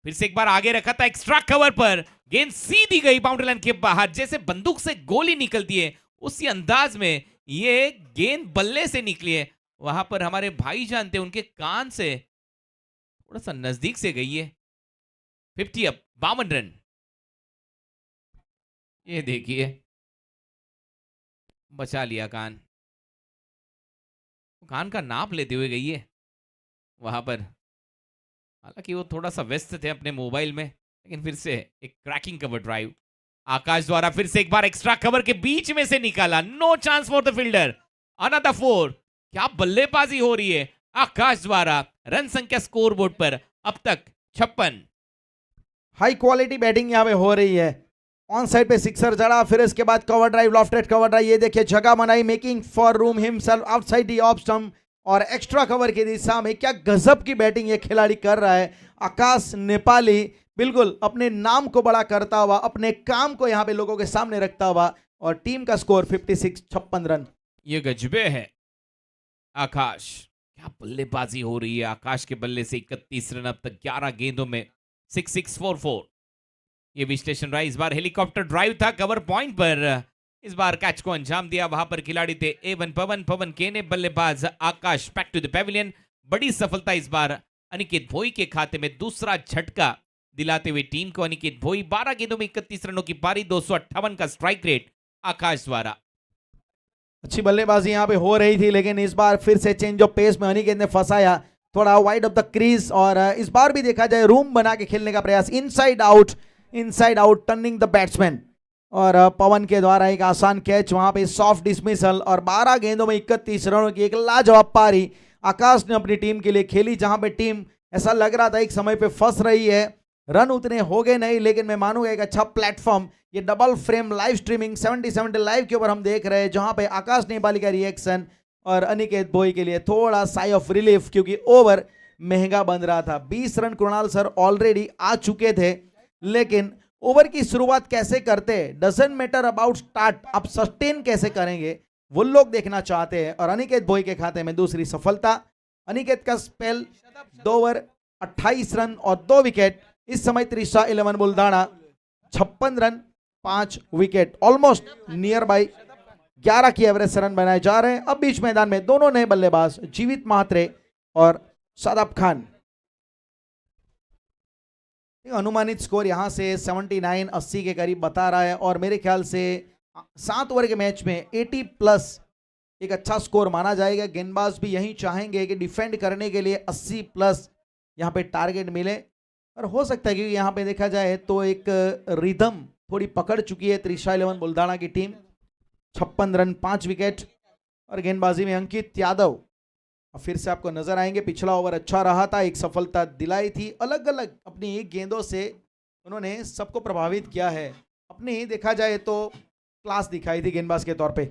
फिर से एक बार आगे रखा था एक्स्ट्रा कवर पर, गेंद सीधी गई बाउंड्री लाइन के बाहर, जैसे बंदूक से गोली निकलती है उसी अंदाज में ये गेंद बल्ले से निकली है। वहां पर हमारे भाई जानते, उनके कान से थोड़ा सा नजदीक से गई है। 50 अप, 52 रन। ये देखिए बचा लिया कान, कान का नाप लेते हुए गई है वहां पर, हालांकि वो थोड़ा सा व्यस्त थे अपने मोबाइल में, लेकिन फिर से एक क्रैकिंग कवर ड्राइव आकाश द्वारा, फिर से एक बार एक्स्ट्रा कवर के बीच में से निकाला, no chance for the fielder, another 4। क्या बल्लेबाजी हो रही है आकाश द्वारा, रन संख्या स्कोर बोर्ड पर अब तक 56। हाई क्वालिटी बैटिंग यहाँ पे हो रही है, ऑन साइड पे सिक्सर जड़ा, फिर इसके बाद cover drive, lofted cover drive, ये देखिए जगह बनाई, making for room himself outside the off stump, और एक्स्ट्रा कवर की दिशा में क्या गजब की बैटिंग ये खिलाड़ी कर रहा है। आकाश नेपाली बिल्कुल अपने नाम को बड़ा करता हुआ, अपने काम को यहाँ पे लोगों के सामने रखता हुआ, और टीम का स्कोर 56 रन। ये गजबे है आकाश, क्या बल्लेबाजी हो रही है आकाश के बल्ले से, 31 रन अब तक 11 गेंदों में, 6-6-4-4। ये विश्लेषण रहा, इस बार हेलीकॉप्टर ड्राइव था कवर पॉइंट पर, इस बार कैच को अंजाम दिया, वहां पर खिलाड़ी थे एवन पवन के ने, बल्लेबाज आकाश, बैक टू द पेविलियन। बड़ी सफलता इस बार अनिकेत भोई के खाते में, दूसरा झटका दिलाते हुए टीम को। अनिकेत भोई 12 गेंदों में 31 रनों की पारी, 258 का स्ट्राइक रेट आकाश द्वारा। अच्छी बल्लेबाजी यहाँ पे हो रही थी, लेकिन इस बार फिर से चेंज ऑफ पेस में अनिकेत ने फंसाया, थोड़ा वाइड ऑफ द क्रीज, और इस बार भी देखा जाए रूम बना के खेलने का प्रयास, inside out turning the batsman, और पवन के द्वारा एक आसान कैच, वहां पे सॉफ्ट डिसमिसल, और 12 गेंदों में 31 रनों की एक लाजवाब पारी आकाश ने अपनी टीम के लिए खेली, जहां पे टीम ऐसा लग रहा था एक समय पे फंस रही है। रन उतने हो गए नहीं, लेकिन मैं मानूंगा एक अच्छा प्लेटफॉर्म, ये double frame live streaming 70 live के ऊपर हम देख रहे हैं, जहां पे आकाश नेपाली का रिएक्शन और अनिकेत भोई के लिए थोड़ा साई ऑफ रिलीफ, क्योंकि ओवर महंगा बन रहा था। 20 रन कृणाल सर ऑलरेडी आ चुके थे, लेकिन ओवर की शुरुआत कैसे करते हैं, डजंट मैटर अबाउट स्टार्ट, आप सस्टेन कैसे करेंगे वो लोग देखना चाहते हैं। और अनिकेत भोई के खाते में दूसरी सफलता। अनिकेत का स्पेल 2 ओवर 28 रन और 2 विकेट। इस समय Trisha 11 बुल्धाना 56 run 5 wicket, almost near by 11 की एवरेज से रन बनाए जा रहे हैं। अब बीच मैदान में दोनों नए बल्लेबाज जीवित महात्रे और शादाब खान। अनुमानित स्कोर यहां से 79-80 के करीब बता रहा है, और मेरे ख्याल से 7 ओवर के मैच में 80 प्लस एक अच्छा स्कोर माना जाएगा। गेंदबाज भी यही चाहेंगे कि डिफेंड करने के लिए 80 प्लस यहां पे टारगेट मिले, और हो सकता है क्योंकि यहां पे देखा जाए तो एक रिदम थोड़ी पकड़ चुकी है त्रिशा 11 बुल्धाना की टीम। 56 रन 5 विकेट, और गेंदबाजी में अंकित यादव फिर से आपको नजर आएंगे। पिछला ओवर अच्छा रहा था, एक सफलता दिलाई थी, अलग अलग अपनी गेंदों से उन्होंने सबको प्रभावित किया है। अपनी देखा जाए तो क्लास दिखाई थी गेंदबाज के तौर पे।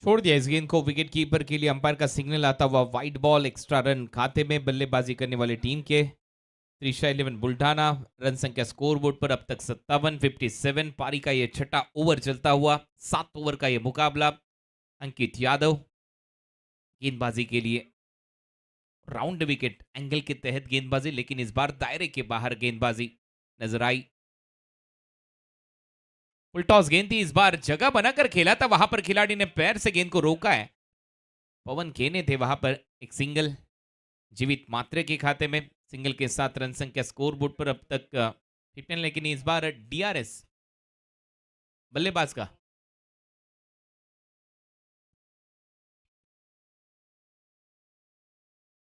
छोड़ दिया इस गेंद को विकेट कीपर के लिए, अंपायर का सिग्नल आता हुआ वाइड बॉल, एक्स्ट्रा रन खाते में बल्लेबाजी करने वाली टीम के। त्रिशा 11 बुल्ढाना रन संख्या स्कोरबोर्ड पर अब तक 57-57। पारी का यह छठा ओवर चलता हुआ, 7 ओवर का यह मुकाबला। अंकित यादव गेंदबाजी के लिए, राउंड विकेट एंगल के तहत गेंदबाजी, लेकिन इस बार दायरे के बाहर गेंदबाजी नजर आई। फुलटॉस गेंद थी, इस बार जगह बनाकर खेला था, वहां पर खिलाड़ी ने पैर से गेंद को रोका है। पवन केने थे वहां पर, एक सिंगल जीवित मात्रे के खाते में। सिंगल के साथ रन संख्या स्कोरबोर्ड पर अब तक 15, लेकिन इस बार डीआरएस बल्लेबाज का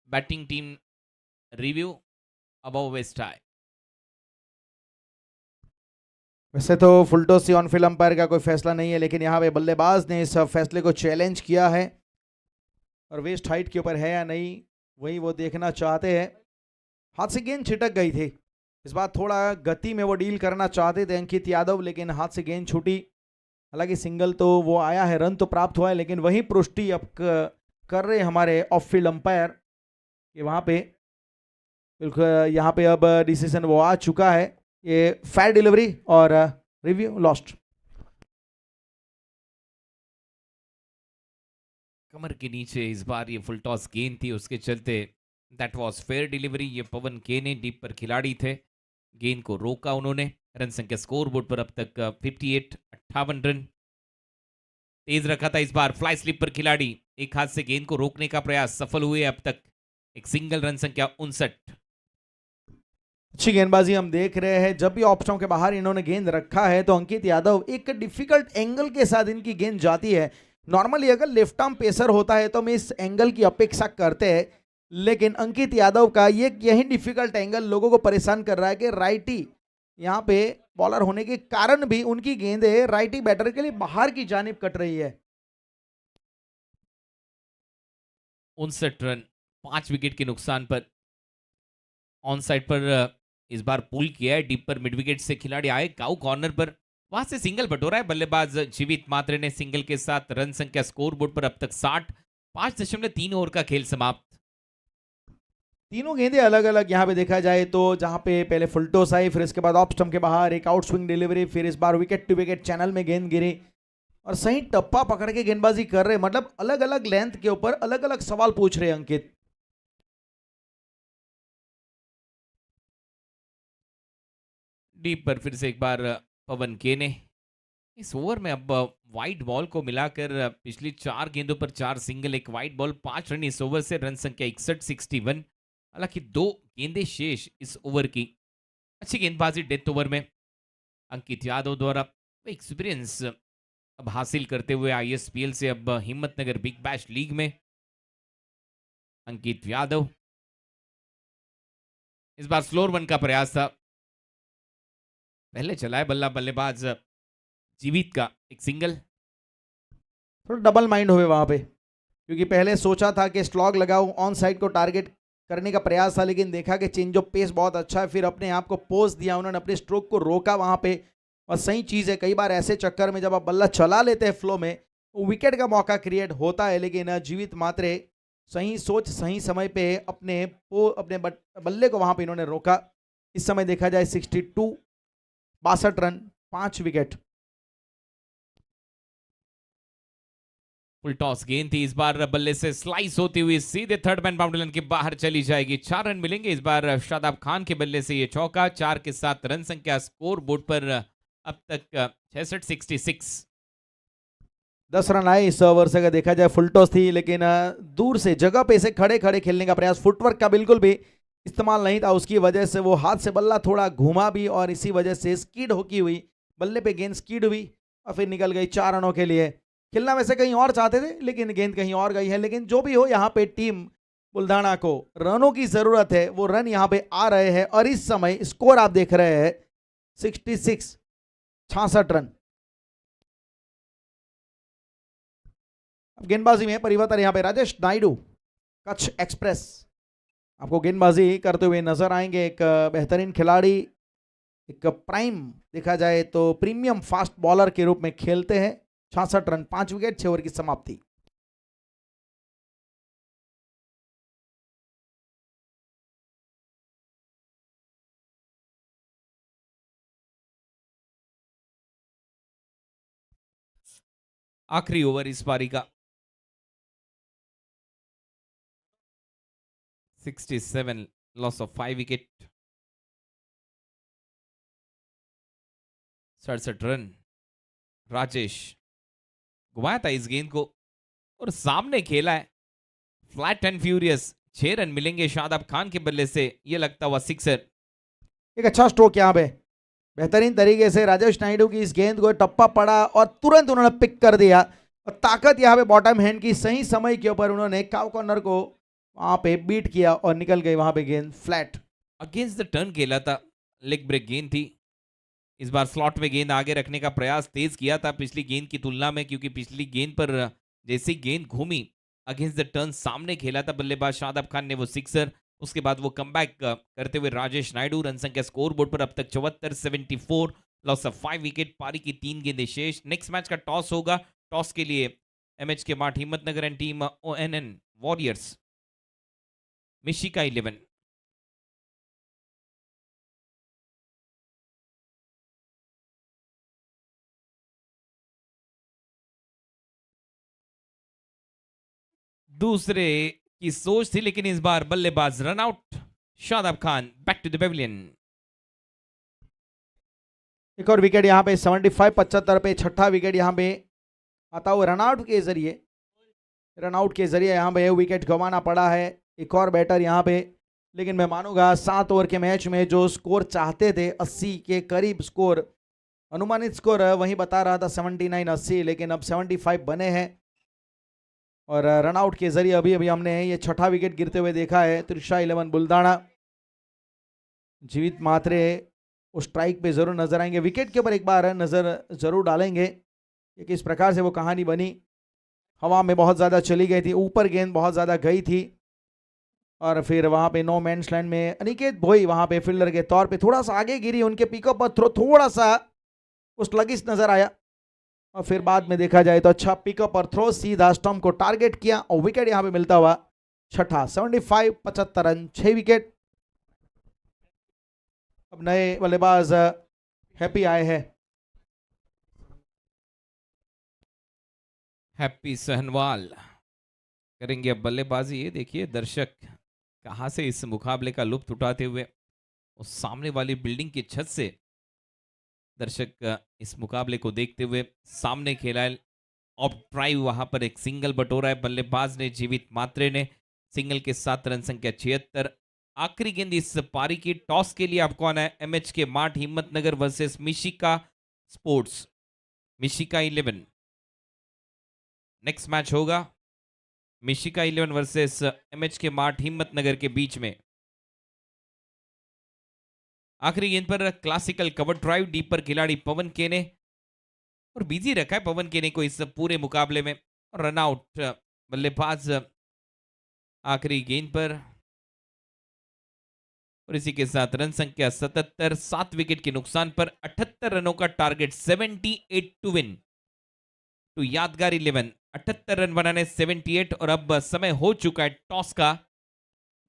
batting team review above waist tie. वैसे तो फुलटोसी ऑन फील्ड अंपायर का कोई फैसला नहीं है, लेकिन यहाँ पे बल्लेबाज ने इस फैसले को चैलेंज किया है, और वेस्ट हाइट के ऊपर है या नहीं वही वो देखना चाहते हैं। हाथ से गेंद छिटक गई थी, इस बार थोड़ा गति में वो डील करना चाहते थे अंकित यादव, लेकिन हाथ से गेंद छूटी। हालांकि सिंगल तो वो आया है, रन तो प्राप्त हुआ है, लेकिन वही पुष्टि अब कर रहे हमारे ऑफ फील्ड अंपायर कि वहाँ पे बिल्कुल यहाँ पे अब डिसीजन वो आ चुका है, ये फेयर डिलीवरी और रिव्यू लॉस्ट। कमर के नीचे इस बार ये फुल टॉस गेंद थी, उसके चलते दैट वाज फेयर डिलीवरी। ये पवन केने डीप पर खिलाड़ी थे, गेंद को रोका उन्होंने। रन संख्या स्कोरबोर्ड पर अब तक 58 रन तेज रखा था। इस बार फ्लाई स्लिप पर खिलाड़ी एक हाथ से गेंद को रोकने का प्रयास सफल हुए। अब तक एक सिंगल, रन संख्या 59। अच्छी गेंदबाजी हम देख रहे हैं, जब भी ऑप्शनों के बाहर इन्होंने गेंद रखा है तो अंकित यादव एक डिफिकल्ट एंगल के साथ इनकी गेंद जाती है। नॉर्मली अगर लेफ्ट आर्म पेसर होता है तो हम इस एंगल की अपेक्षा करते हैं, लेकिन अंकित यादव का यही डिफिकल्ट एंगल लोगों को परेशान कर रहा है कि राइटी यहाँ पे बॉलर होने के कारण भी उनकी गेंदें राइटी बैटर के लिए बाहर की जानिब कट रही है। 59 रन 5 विकेट के नुकसान पर ऑन साइड पर इस बार पुल किया है। डीप पर मिड विकेट से खिलाड़ी आए, गाउ कॉर्नर पर वहां से सिंगल बटोरा है बल्लेबाज जीवित मात्रे ने। सिंगल के साथ रन संख्या स्कोरबोर्ड पर अब तक 60। 5.3 ओवर का खेल समाप्त। तीनों गेंदें अलग अलग यहाँ पे देखा जाए तो, जहाँ पे पहले फुल टॉस आई, फिर इसके बाद ऑफ स्टंप के बाहर एक आउट स्विंग डिलीवरी, फिर इस बार विकेट टू विकेट चैनल में गेंद गिरी और सही टप्पा पकड़ के गेंदबाजी कर रहे। मतलब अलग अलग लेंथ के ऊपर अलग अलग सवाल पूछ रहे अंकित। डीप पर फिर से एक बार पवन केने। इस ओवर में अब वाइड बॉल को मिलाकर पिछली 4 गेंदों पर 4 सिंगल, एक वाइड बॉल, 5 रन इस ओवर से। रन संख्या 61-61। हालांकि 2 गेंदें शेष इस ओवर की। अच्छी गेंदबाजी डेथ ओवर में अंकित यादव द्वारा। एक्सपीरियंस अब हासिल करते हुए ISPL से अब हिम्मतनगर बिग बैश लीग में अंकित यादव। इस बार स्लोअर वन का प्रयास था, पहले चलाए बल्ला बल्लेबाज जीवित का एक सिंगल। थोड़ा डबल माइंड हुए वहां पे, क्योंकि पहले सोचा था कि स्लॉग लगाऊं, ऑन साइड को टारगेट करने का प्रयास था, लेकिन देखा कि चेंज ऑफ पेस बहुत अच्छा है, फिर अपने आप को पोज दिया, उन्होंने अपने स्ट्रोक को रोका वहां पे। और सही चीज़ है, कई बार ऐसे चक्कर में जब आप बल्ला चला लेते हैं फ्लो में, विकेट का मौका क्रिएट होता है, लेकिन जीवित मात्रे सही सोच सही समय पे अपने बल्ले को वहां पे इन्होंने रोका। इस समय देखा जाए 62 रन 5 विकेट। फुल टॉस गेंद थी, इस बार बल्ले से स्लाइस होती हुई सीधे थर्ड मैन बाउंड्री लाइन के बाहर चली जाएगी। 4 रन मिलेंगे इस बार शादाब खान के बल्ले से, ये चौका। 4 के साथ रन संख्या स्कोर बोर्ड पर अब तक 66। 10 रन आए इस ओवर से। अगर देखा जाए फुल टॉस थी, लेकिन दूर से जगह पे से खड़े खड़े खेलने का प्रयास, फुटवर्क का बिल्कुल भी इस्तेमाल नहीं था, उसकी वजह से वो हाथ से बल्ला थोड़ा घुमा भी, और इसी वजह से स्कीड होकी हुई, बल्ले पे गेंद स्कीड हुई और फिर निकल गई 4 रनों के लिए। खेलना वैसे कहीं और चाहते थे, लेकिन गेंद कहीं और गई है। लेकिन जो भी हो, यहाँ पे टीम बुल्धाना को रनों की जरूरत है, वो रन यहाँ पे आ रहे हैं, और इस समय स्कोर आप देख रहे हैं 66 रन। अब गेंदबाजी में परिवर्तन, यहाँ पे राजेश नायडू कच्छ एक्सप्रेस आपको गेंदबाजी करते हुए नजर आएंगे। एक बेहतरीन खिलाड़ी, एक प्राइम देखा जाए तो प्रीमियम फास्ट बॉलर के रूप में खेलते हैं। 66 रन 5 विकेट 6 ओवर की समाप्ति। आखिरी ओवर इस पारी का 67, loss of 5 wicket. 67 run Rajesh घुमाया था इस गेंद को और सामने खेला है, फ्लैट एंड फ्यूरियस। 6 रन मिलेंगे शादाब खान के बल्ले से, यह लगता हुआ सिक्सर। एक अच्छा स्ट्रोक यहाँ पे, बेहतरीन तरीके से राजेश नायडू की इस गेंद को टप्पा पड़ा और तुरंत उन्होंने पिक कर दिया, और ताकत यहाँ पे बॉटम हैंड की, सही समय के ऊपर उन्होंने काव कॉर्नर को वहां पे बीट किया और निकल गई वहां पे गेंद फ्लैट। अगेंस्ट द टर्न खेला था, लेग ब्रेक गेंद थी। इस बार स्लॉट में गेंद आगे रखने का प्रयास तेज किया था पिछली गेंद की तुलना में, क्योंकि पिछली गेंद पर जैसी गेंद घूमी अगेंस्ट द टर्न सामने खेला था बल्लेबाज शादाब खान ने वो सिक्सर। उसके बाद वो कमबैक करते हुए राजेश नायडू, रन संख्या स्कोर बोर्ड पर अब तक 74, 74, लॉस ऑफ 5 विकेट। पारी की 3 गेंदें शेष। नेक्स्ट मैच का टॉस होगा, टॉस के लिए MHK mart Himmatnagar and team ONN warriors मिशिका 11। दूसरे की सोच थी, लेकिन इस बार बल्लेबाज run out. Shadab Khan back to the pavilion. एक और विकेट यहाँ पे 75 75 पे, छठा विकेट यहाँ पे आता हुआ रनआउट के जरिए, यहाँ पे विकेट गंवाना पड़ा है। एक और बैटर यहाँ पे, लेकिन मैं मानूंगा 7 ओवर के मैच में जो स्कोर चाहते थे 80 के करीब स्कोर, अनुमानित स्कोर वही बता रहा था 79 80, लेकिन अब 75 बने हैं। और रनआउट के जरिए अभी अभी हमने ये छठा विकेट गिरते हुए देखा है। त्रिशा 11 बुल्धाना, जीवित मात्रे उस स्ट्राइक पे जरूर नजर आएंगे। विकेट के ऊपर एक बार नजर जरूर डालेंगे कि किस प्रकार से वो कहानी बनी। हवा में बहुत ज़्यादा चली गई थी, ऊपर गेंद बहुत ज़्यादा गई थी, और फिर वहाँ पे नो मैंस लैंड में अनिकेत भोई वहाँ पे फील्डर के तौर पे थोड़ा सा आगे गिरी, उनके पिकअप पर थ्रो थोड़ा सा उस लगिस नजर आया, और फिर बाद में देखा जाए तो अच्छा पिकअप और थ्रो, सीधा स्टंप को टारगेट किया और विकेट यहाँ पे मिलता हुआ छठा। 75 75 रन 6 विकेट। अब नए बल्लेबाज हैप्पी आए हैं। हैप्पी सहनवाल करेंगे अब बल्लेबाजी। ये देखिए दर्शक कहां से इस मुकाबले का लुत्फ उठाते हुए, उस सामने वाली बिल्डिंग की छत से दर्शक इस मुकाबले को देखते हुए सामने खेला है। ऑफ ड्राइव वहां पर एक सिंगल बटोरा है बल्लेबाज ने, जीवित मात्रे ने सिंगल के साथ रन संख्या 76। आखिरी गेंद इस पारी की। टॉस के लिए अब कौन है? MHK mart Himmatnagar versus Mishika sports. Mishika 11। Next match होगा Mishika 11 versus MH K mart Himmatnagar के बीच में। आखिरी गेंद पर क्लासिकल कवर ड्राइव डीप पर खिलाड़ी पवन केने, और बिजी रखा है पवन केने को इस पूरे मुकाबले में। रन आउट बल्लेबाज आखिरी गेंद पर, और इसी के साथ रन संख्या 77, 7 विकेट के नुकसान पर 78 रनों का टारगेट, 78 टू विन टू यादगार 11। 78 रन बनाने 78, और अब समय हो चुका है टॉस का।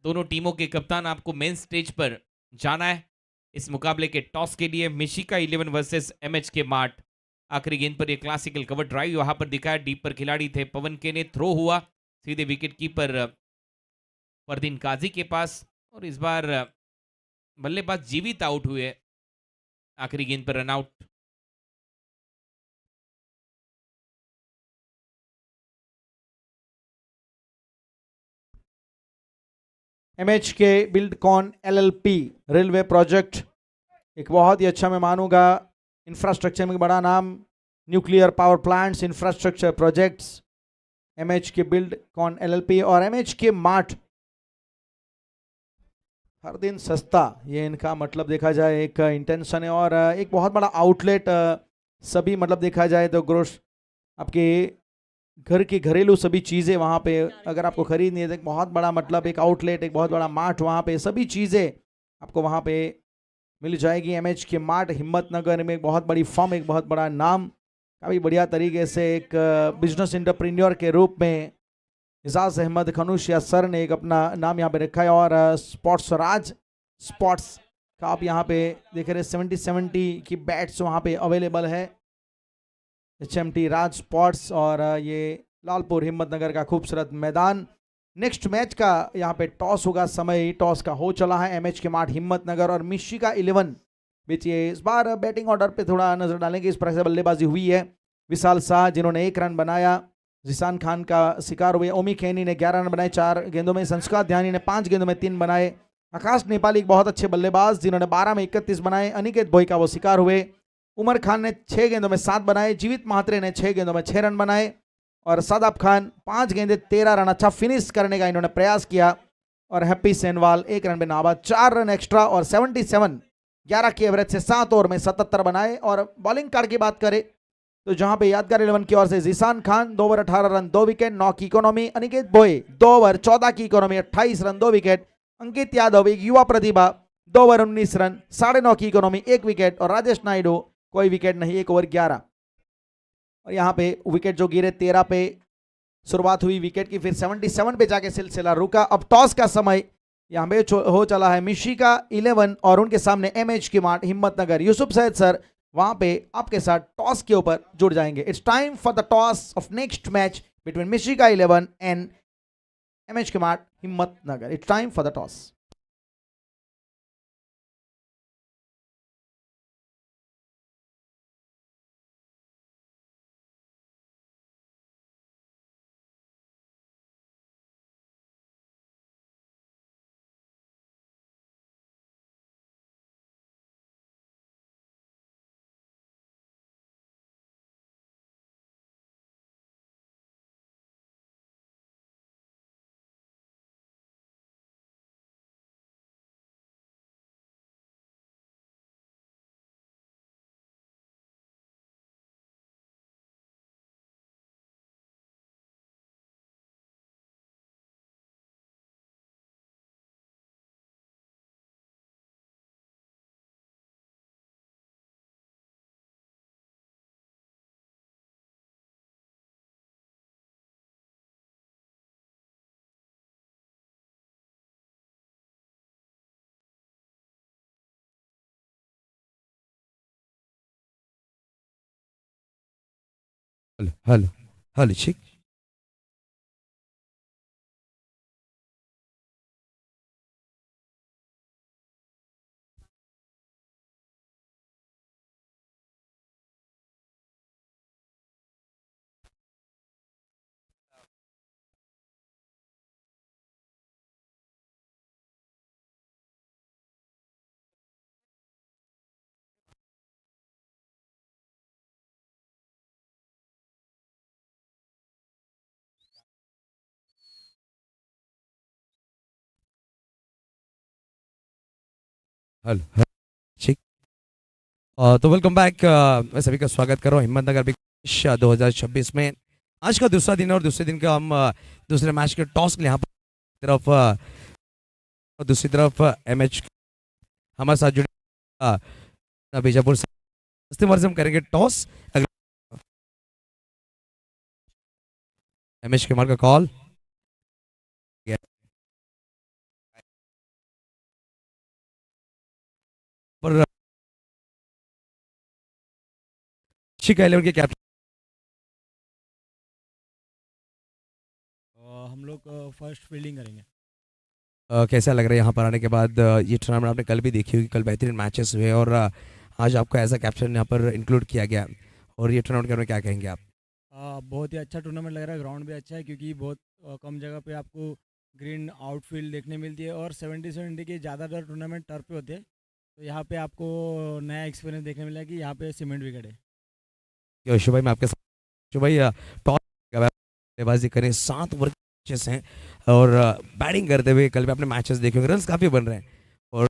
दोनों टीमों के कप्तान आपको मेन स्टेज पर जाना है इस मुकाबले के टॉस के लिए। Mishika 11 versus MH K mart. आखिरी गेंद पर यह क्लासिकल कवर ड्राइव वहां पर दिखाया, डीप पर खिलाड़ी थे पवन के ने, थ्रो हुआ सीधे विकेट कीपर फरदीन काजी के पास, और इस बार बल्लेबाज जीवित आउट हुए आखिरी गेंद पर run out. MH K Buildcon LLP railway project एक बहुत ही अच्छा मैं मानूंगा इंफ्रास्ट्रक्चर में बड़ा नाम, nuclear power plants infrastructure projects, MH K Buildcon LLP और एमएच के मार्ट। हर दिन सस्ता, ये इनका मतलब देखा जाए एक इंटेंशन है, और एक बहुत बड़ा आउटलेट सभी मतलब देखा जाए तो ग्रोस आपके घर की घरेलू सभी चीज़ें वहाँ पे अगर आपको खरीदनी है तो एक बहुत बड़ा मतलब एक आउटलेट, एक बहुत बड़ा मार्ट, वहाँ पे सभी चीज़ें आपको वहाँ पे मिल जाएगी। एमएच के मार्ट हिम्मतनगर में एक बहुत बड़ी फर्म, एक बहुत बड़ा नाम, काफ़ी बढ़िया तरीके से एक बिजनेस एंटरप्रेन्योर के रूप में इजाज अहमद खनुशिया सर ने एक अपना नाम यहाँ पे रखा है। और स्पोर्ट्स राज स्पोर्ट्स का आप यहाँ पे देख रहे 70 की बैट्स वहाँ पे अवेलेबल है, HMT राज स्पोर्ट्स। और ये लालपुर हिम्मतनगर का खूबसूरत मैदान। नेक्स्ट मैच का यहाँ पे टॉस होगा, समय टॉस का हो चला है। एमएच के मार्ट हिम्मतनगर और मिशिका 11 बीच ये इस बार बैटिंग ऑर्डर पे थोड़ा नजर डालेंगे। इस प्रकार से बल्लेबाजी हुई है, विशाल शाह जिन्होंने 1 रन बनाया, जिसान खान का शिकार हुए, ओमी खेनी ने 11 रन बनाए 4 गेंदों में, संस्कार ध्यानी ने 5 गेंदों में 3 बनाए, आकाश नेपाली एक बहुत अच्छे बल्लेबाज जिन्होंने 12 में 31 बनाए, अनिकेत भोई का वो शिकार हुए, उमर खान ने 6 गेंदों में 7 बनाए, जीवित महात्रे ने 6 गेंदों में 6 रन बनाए, और सादाब खान 5 गेंदे 13 रन, अच्छा फिनिश करने का इन्होंने प्रयास किया, और हैप्पी सेनवाल 1 रन पे नाबाद, 4 रन एक्स्ट्रा और 77 11 की एवरेज से 7 ओवर में 77 बनाए। और बॉलिंग कार्ड की बात करें तो जहां पे यादगार 11 की ओर से जिसान खान 2 ओवर 18 रन 2 विकेट 9 की इकोनॉमी, अनिकेत भोई 2 ओवर 14 की economy 28 run 2 wicket, Ankit Yadav एक युवा प्रतिभा 2 ओवर 19 रन 9.5 की इकोनॉमी 1 विकेट, और राजेश नायडू कोई विकेट नहीं 1 ओवर 11। और यहाँ पे विकेट जो गिरे 13 पे शुरुआत हुई विकेट की, फिर 77 पे जाके सिलसिला रुका। अब टॉस का समय यहाँ पे हो चला है, मिशिका 11 और उनके सामने MH K mart Himmatnagar. Yusuf Syed sir वहां पे आपके साथ टॉस के ऊपर जुड़ जाएंगे। It's time for the toss of next match between Mishika 11 and MH K mart Himmatnagar. It's time for the toss. Hello, hello, hello, chick. Hello hello ठीक। तो वेलकम बैक। मैं सभी का स्वागत कर रहा हूँ हिम्मतनगर बिग बैश 2026 में। आज का दूसरा दिन है और दूसरे दिन का हम दूसरे मैच के टॉस के लिए यहाँ पर तरफ और दूसरी तरफ एमएच हमारे साथ जुड़े बीजापुर से हम करेंगे टॉस। एमएच के मार का कॉल पर शिखा 11 के कैप्टन हम लोग फर्स्ट फील्डिंग करेंगे। कैसा लग रहा है यहाँ पर आने के बाद? ये टूर्नामेंट आपने कल भी देखी होगी, कल बेहतरीन मैचेस हुए और आज आपको एज अ कैप्टन यहाँ पर इंक्लूड किया गया। और ये टूर्नामेंट के बारे में क्या कहेंगे आप? बहुत ही अच्छा टूर्नामेंट लग रहा है। ग्राउंड भी अच्छा है क्योंकि बहुत कम जगह पे आपको ग्रीन आउटफील्ड देखने मिलती है और 70-70 के ज़्यादातर टूर्नामेंट टर्फ पे होते हैं, तो यहाँ पे आपको नया एक्सपीरियंस देखने मिला कि यहाँ पे सीमेंट विकेट है। शुभ भाई, मैं आपके साथ शुभ भाई टॉस बल्लेबाजी करें, 7 ओवर मैचेस हैं और बैटिंग करते हुए कल भी आपने मैचेस देखे होंगे, रन्स काफ़ी बन रहे हैं और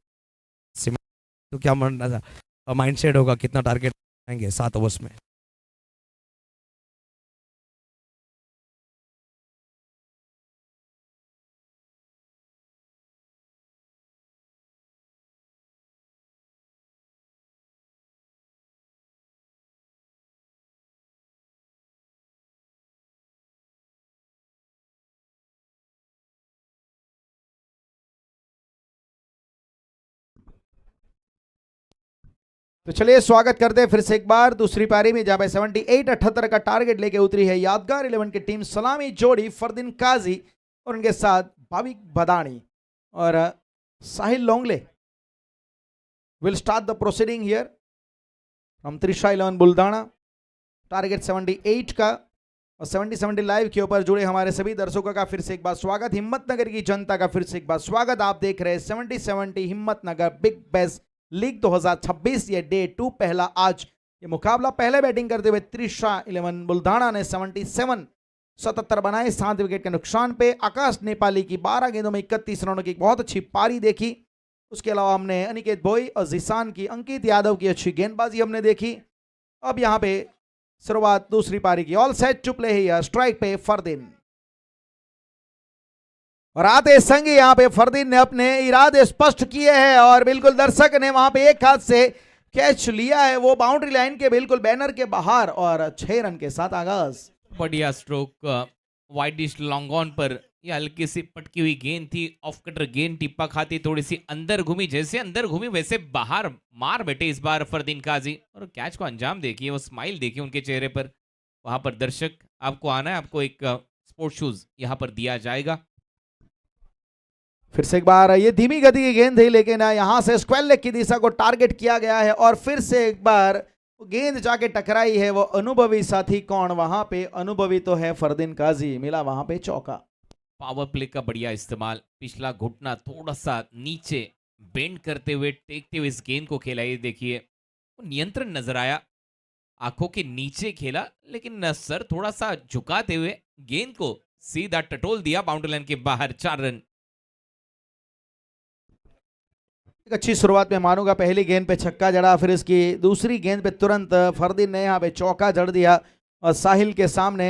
तो क्या माइंड सेट होगा, कितना टारगेट आएंगे 7 ओवर्स में? तो चलिए स्वागत करते हैं फिर से एक बार दूसरी पारी में, जहां पे 78-78 का टारगेट लेके उतरी है यादगार 11 की टीम। सलामी जोड़ी फरदीन काजी और उनके साथ भाविक बदानी और Sahil Longle will start the proceeding here from Trisha 11 Buldhana. Target 78 का और 70-70 लाइव के ऊपर जुड़े हमारे सभी दर्शकों का फिर से एक बार स्वागत, हिम्मतनगर की जनता का फिर से एक बार स्वागत। आप देख रहे हैं 70-70 हिम्मतनगर बिग बैश लीग 2026, ये डे 2 पहला आज ये मुकाबला। पहले बैटिंग करते हुए त्रिशा 11 बुल्धाना ने 77 बनाए 7 विकेट के नुकसान पे। आकाश नेपाली की 12 गेंदों में 31 रनों की बहुत अच्छी पारी देखी। उसके अलावा हमने अनिकेत भोई और जिसान की, अंकित यादव की अच्छी गेंदबाजी हमने देखी। अब यहाँ पे शुरुआत दूसरी पारी की। All set to play here, strike पे फरदीन और आते संग यहाँ पे फरदीन ने अपने इरादे स्पष्ट किए हैं और बिल्कुल दर्शक ने वहां पे एक हाथ से कैच लिया है, वो बाउंड्री लाइन के बिल्कुल बैनर के बाहर और 6 रन के साथ आगाज। बढ़िया स्ट्रोक वाइडिश लॉन्ग ऑन पर, ये हल्की सी पटकी हुई गेंद थी, ऑफ कटर गेंद टिप्पा खाती थोड़ी सी अंदर घूमी, जैसे अंदर घूमी वैसे बाहर मार बैठे इस बार फरदीन काजी और कैच को अंजाम देखिए, वो स्माइल देखिए उनके चेहरे पर। वहां पर दर्शक आपको आना है, आपको एक स्पोर्ट शूज यहाँ पर दिया जाएगा। फिर से एक बार ये धीमी गति की गेंद थी, लेकिन यहां से स्क्वायर लेग की दिशा को टारगेट किया गया है और फिर से एक बार गेंद जाके टकराई है। वो अनुभवी साथी कौन वहां पे? अनुभवी तो है फरदीन काजी, मिला वहां पे चौका। पावर प्ले का बढ़िया इस्तेमाल, पिछला घुटना थोड़ा सा नीचे बेंड करते हुए टेकते हुए इस गेंद को खेला। ये देखिए नियंत्रण नजर आया, आंखों के नीचे खेला लेकिन सर थोड़ा सा झुकाते हुए गेंद को सीधा टटोल दिया बाउंड्री लाइन के बाहर। 4 रन। एक अच्छी शुरुआत में मानूंगा, पहली गेंद पे छक्का जड़ा, फिर इसकी दूसरी गेंद पे तुरंत फरदीन ने यहाँ पे चौका जड़ दिया और साहिल के सामने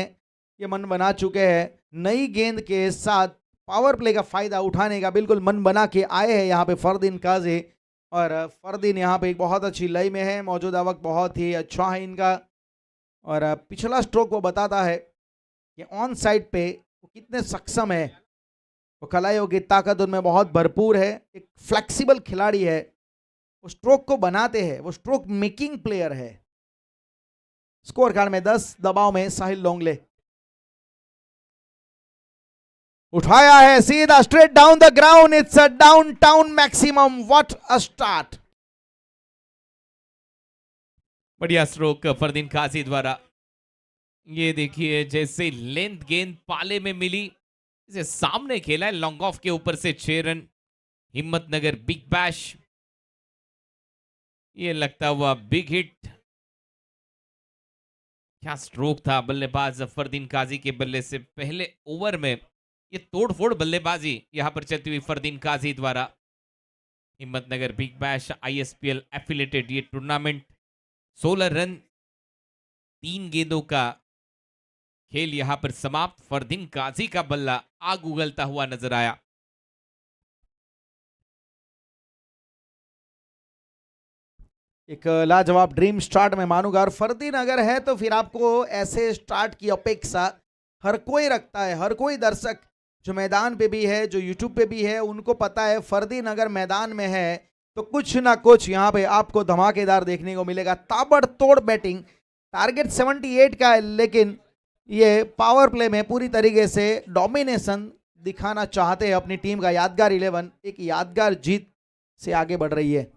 ये मन बना चुके हैं नई गेंद के साथ पावर प्ले का फायदा उठाने का, बिल्कुल मन बना के आए हैं यहाँ पे फरदीन काजी। और फरदीन यहाँ पे एक बहुत अच्छी लय में है, मौजूदा वक्त बहुत ही अच्छा है इनका और पिछला स्ट्रोक वो बताता है कि ऑन साइड पे वो कितने सक्षम है। वो कलाइयों की ताकत उनमें बहुत भरपूर है, एक फ्लेक्सिबल खिलाड़ी है, वो स्ट्रोक को बनाते हैं, वो स्ट्रोक मेकिंग प्लेयर है। स्कोर कार्ड में 10 दबाव में साहिल लोंगले उठाया है सीधा straight down the ground, it's a downtown maximum, what a start. बढ़िया स्ट्रोक फरदीन काजी द्वारा। ये देखिए जैसे लेंथ गेंद पाले में मिली, इसे सामने खेला है लॉन्ग ऑफ के ऊपर से। 6 रन। हिम्मतनगर बिग बैश, ये लगता हुआ बिग हिट। क्या स्ट्रोक था बल्लेबाज फरदीन काजी के बल्ले से। पहले ओवर में ये तोड़फोड़ बल्लेबाजी यहां पर चलती हुई फरदीन काजी द्वारा। Himmatnagar big bash ISPL affiliated ये टूर्नामेंट 16 रन 3 गेंदों का खेल यहां पर समाप्त। फरदीन काजी का बल्ला आग उगलता हुआ नजर आया। एक लाजवाब ड्रीम स्टार्ट में मानूंगा, और फरदीन अगर है तो फिर आपको ऐसे स्टार्ट की अपेक्षा हर कोई रखता है। हर कोई दर्शक जो मैदान पे भी है, जो यूट्यूब पे भी है, उनको पता है फरदीन अगर मैदान में है तो कुछ ना कुछ यहाँ पे आपको धमाकेदार देखने को मिलेगा। ताबड़तोड़ बैटिंग, टारगेट 78 का है, लेकिन ये पावर प्ले में पूरी तरीके से डोमिनेशन दिखाना चाहते हैं अपनी टीम का। यादगार 11 एक यादगार जीत से आगे बढ़ रही है।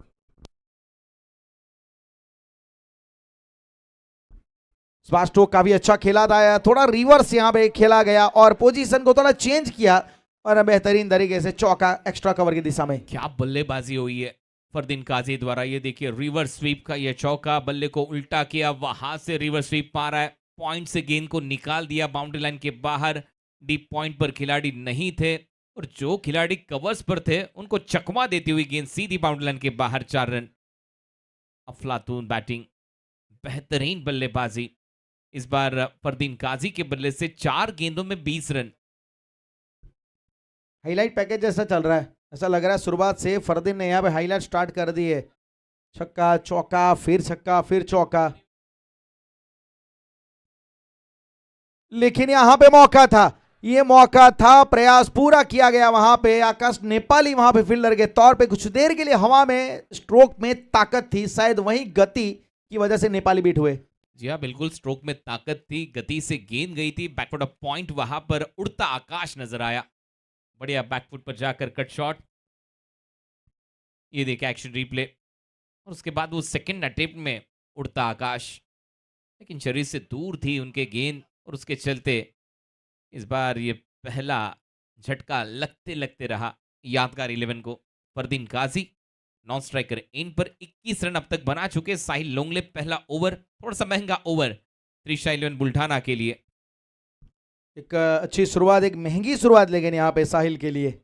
स्मार्ट स्ट्रोक काफी अच्छा खेला था, थोड़ा रिवर्स यहाँ पे खेला गया और पोजीशन को थोड़ा चेंज किया और बेहतरीन तरीके से चौका एक्स्ट्रा कवर की दिशा में। क्या बल्लेबाजी हुई है फरदीन काजी द्वारा। ये देखिए रिवर्स स्वीप का ये चौका, बल्ले को उल्टा किया, वहां से रिवर्स स्वीप मारा है, पॉइंट से गेंद को निकाल दिया बाउंड्री लाइन के बाहर। डीप पॉइंट पर खिलाड़ी नहीं थे और जो खिलाड़ी कवर्स पर थे उनको चकमा देती हुई गेंद सीधी बाउंड्री लाइन के बाहर। 4 रन। अफलातून बैटिंग, बेहतरीन बल्लेबाजी इस बार फरदीन काजी के बल्ले से। 4 गेंदों में 20 रन। हाईलाइट पैकेज जैसा चल रहा है, ऐसा लग रहा है शुरुआत से फरदीन ने यहाँ पे हाईलाइट स्टार्ट कर दी है। छक्का चौका फिर छक्का फिर चौका, लेकिन यहाँ पे मौका था, ये मौका था, प्रयास पूरा किया गया वहां पे। आकाश नेपाली वहां पे फील्डर के तौर पे कुछ देर के लिए हवा में स्ट्रोक में ताकत थी, शायद वही गति की वजह से नेपाली बीट हुए। जी हाँ बिल्कुल, स्ट्रोक में ताकत थी, गति से गेंद गई थी बैकवर्ड ऑफ पॉइंट, वहां पर उड़ता आकाश नजर आया। बढ़िया बैकफुट पर जाकर कट शॉट। ये देखा एक्शन रिप्ले, और उसके बाद वो सेकंड अटेम्प्ट में उड़ता आकाश, लेकिन शरीर से दूर थी उनके गेंद और उसके चलते इस बार ये पहला झटका लगते लगते रहा यादगार 11 को। फरदीन काजी नॉन स्ट्राइकर इन पर 21 रन अब तक बना चुके। साहिल लोंगले पहला ओवर, थोड़ा सा महंगा ओवर त्रिशा 11 बुल्ढाना के लिए। एक अच्छी शुरुआत, एक महंगी शुरुआत लेकिन यहाँ पे साहिल के लिए।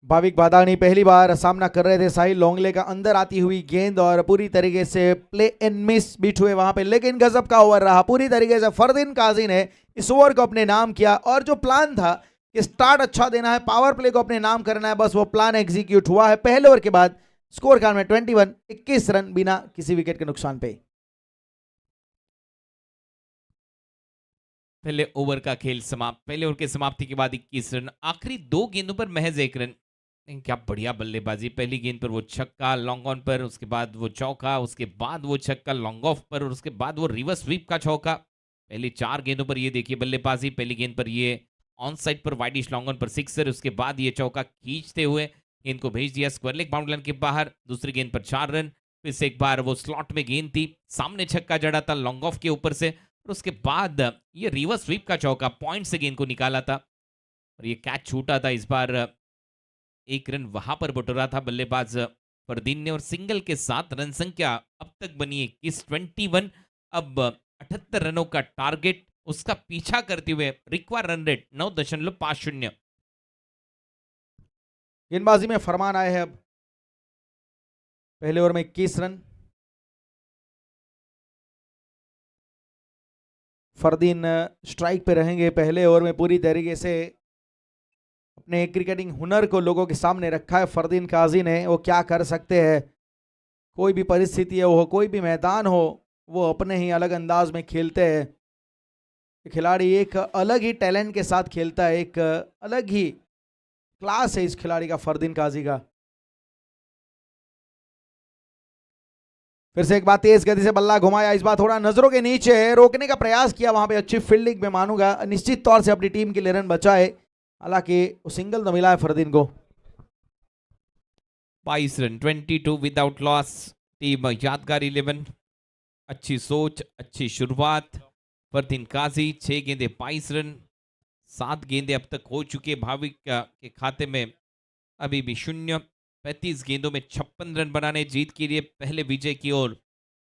भाविक बादानी पहली बार सामना कर रहे थे साहिल लोंगले का। अंदर आती हुई गेंद और पूरी तरीके से प्ले एंड मिस बीट हुए वहां पे, लेकिन गजब का ओवर रहा पूरी तरीके से। फरदीन काजी ने इस ओवर को अपने नाम किया और जो प्लान था कि स्टार्ट अच्छा देना है, पावर प्ले को अपने नाम करना है, बस वो प्लान एग्जीक्यूट हुआ है। पहले ओवर के बाद स्कोर कार्ड में 21 रन बिना किसी विकेट के नुकसान पे। पहले ओवर का खेल समाप्त। पहले ओवर की समाप्ति के बाद 21 रन, आखिरी 2 गेंदों पर महज 1 रन। क्या बढ़िया बल्लेबाजी। पहली गेंद पर वो छक्का लॉन्ग ऑन पर, उसके बाद वो चौका, उसके बाद वो छक्का लॉन्ग ऑफ पर, और उसके बाद वो रिवर्स स्वीप का चौका। पहली 4 गेंदों पर ये देखिए बल्लेबाजी। पहली गेंद पर ये ऑन साइड पर वाइडिश लॉन्ग ऑन पर सिक्सर, उसके बाद ये चौका खींचते हुए गेंद को भेज दिया स्क्वायर लेग बाउंड्री लाइन के बाहर। दूसरी गेंद पर 4 रन। फिर से एक बार वो स्लॉट में गेंद थी, सामने छक्का जड़ा था लॉन्ग ऑफ के ऊपर से, और उसके बाद ये रिवर्स स्वीप का चौका, पॉइंट से गेंद को निकाला था और ये कैच छूटा था। इस बार 1 रन वहां पर बटोरा था बल्लेबाज फरदीन ने, और सिंगल के साथ रन संख्या अब तक बनी 21। अब 78 रनों का टारगेट, उसका पीछा करते हुए रिक्वायर रन रेट 9.50। गेंदबाजी में फरमान आए हैं अब। पहले ओवर में 21 रन। फरदीन स्ट्राइक पे रहेंगे पहले ओवर में। पूरी तरीके से अपने क्रिकेटिंग हुनर को लोगों के सामने रखा है फरदीन काजी ने। वो क्या कर सकते हैं, कोई भी परिस्थिति हो, कोई भी मैदान हो, वो अपने ही अलग अंदाज में खेलते हैं। खिलाड़ी एक अलग ही टैलेंट के साथ खेलता है, एक अलग ही क्लास है इस खिलाड़ी का, फरदीन काजी का। फिर से एक बार तेज गति से बल्ला घुमाया, इस बार थोड़ा नजरों के नीचे रोकने का प्रयास किया, वहां पे अच्छी फील्डिंग में मानूंगा। निश्चित तौर से अपनी टीम के लिए रन बचाए, हालांकि वो सिंगल तो मिला है फरदीन को। 22 रन, 22 विदाउट लॉस। टीम यादगार 11, अच्छी सोच, अच्छी शुरुआत। फरदीन काजी 6 गेंदे 22 रन, 7 गेंदे अब तक हो चुके भाविक के खाते में अभी भी 0। 35 गेंदों में 56 रन बनाने जीत के लिए पहले विजय की ओर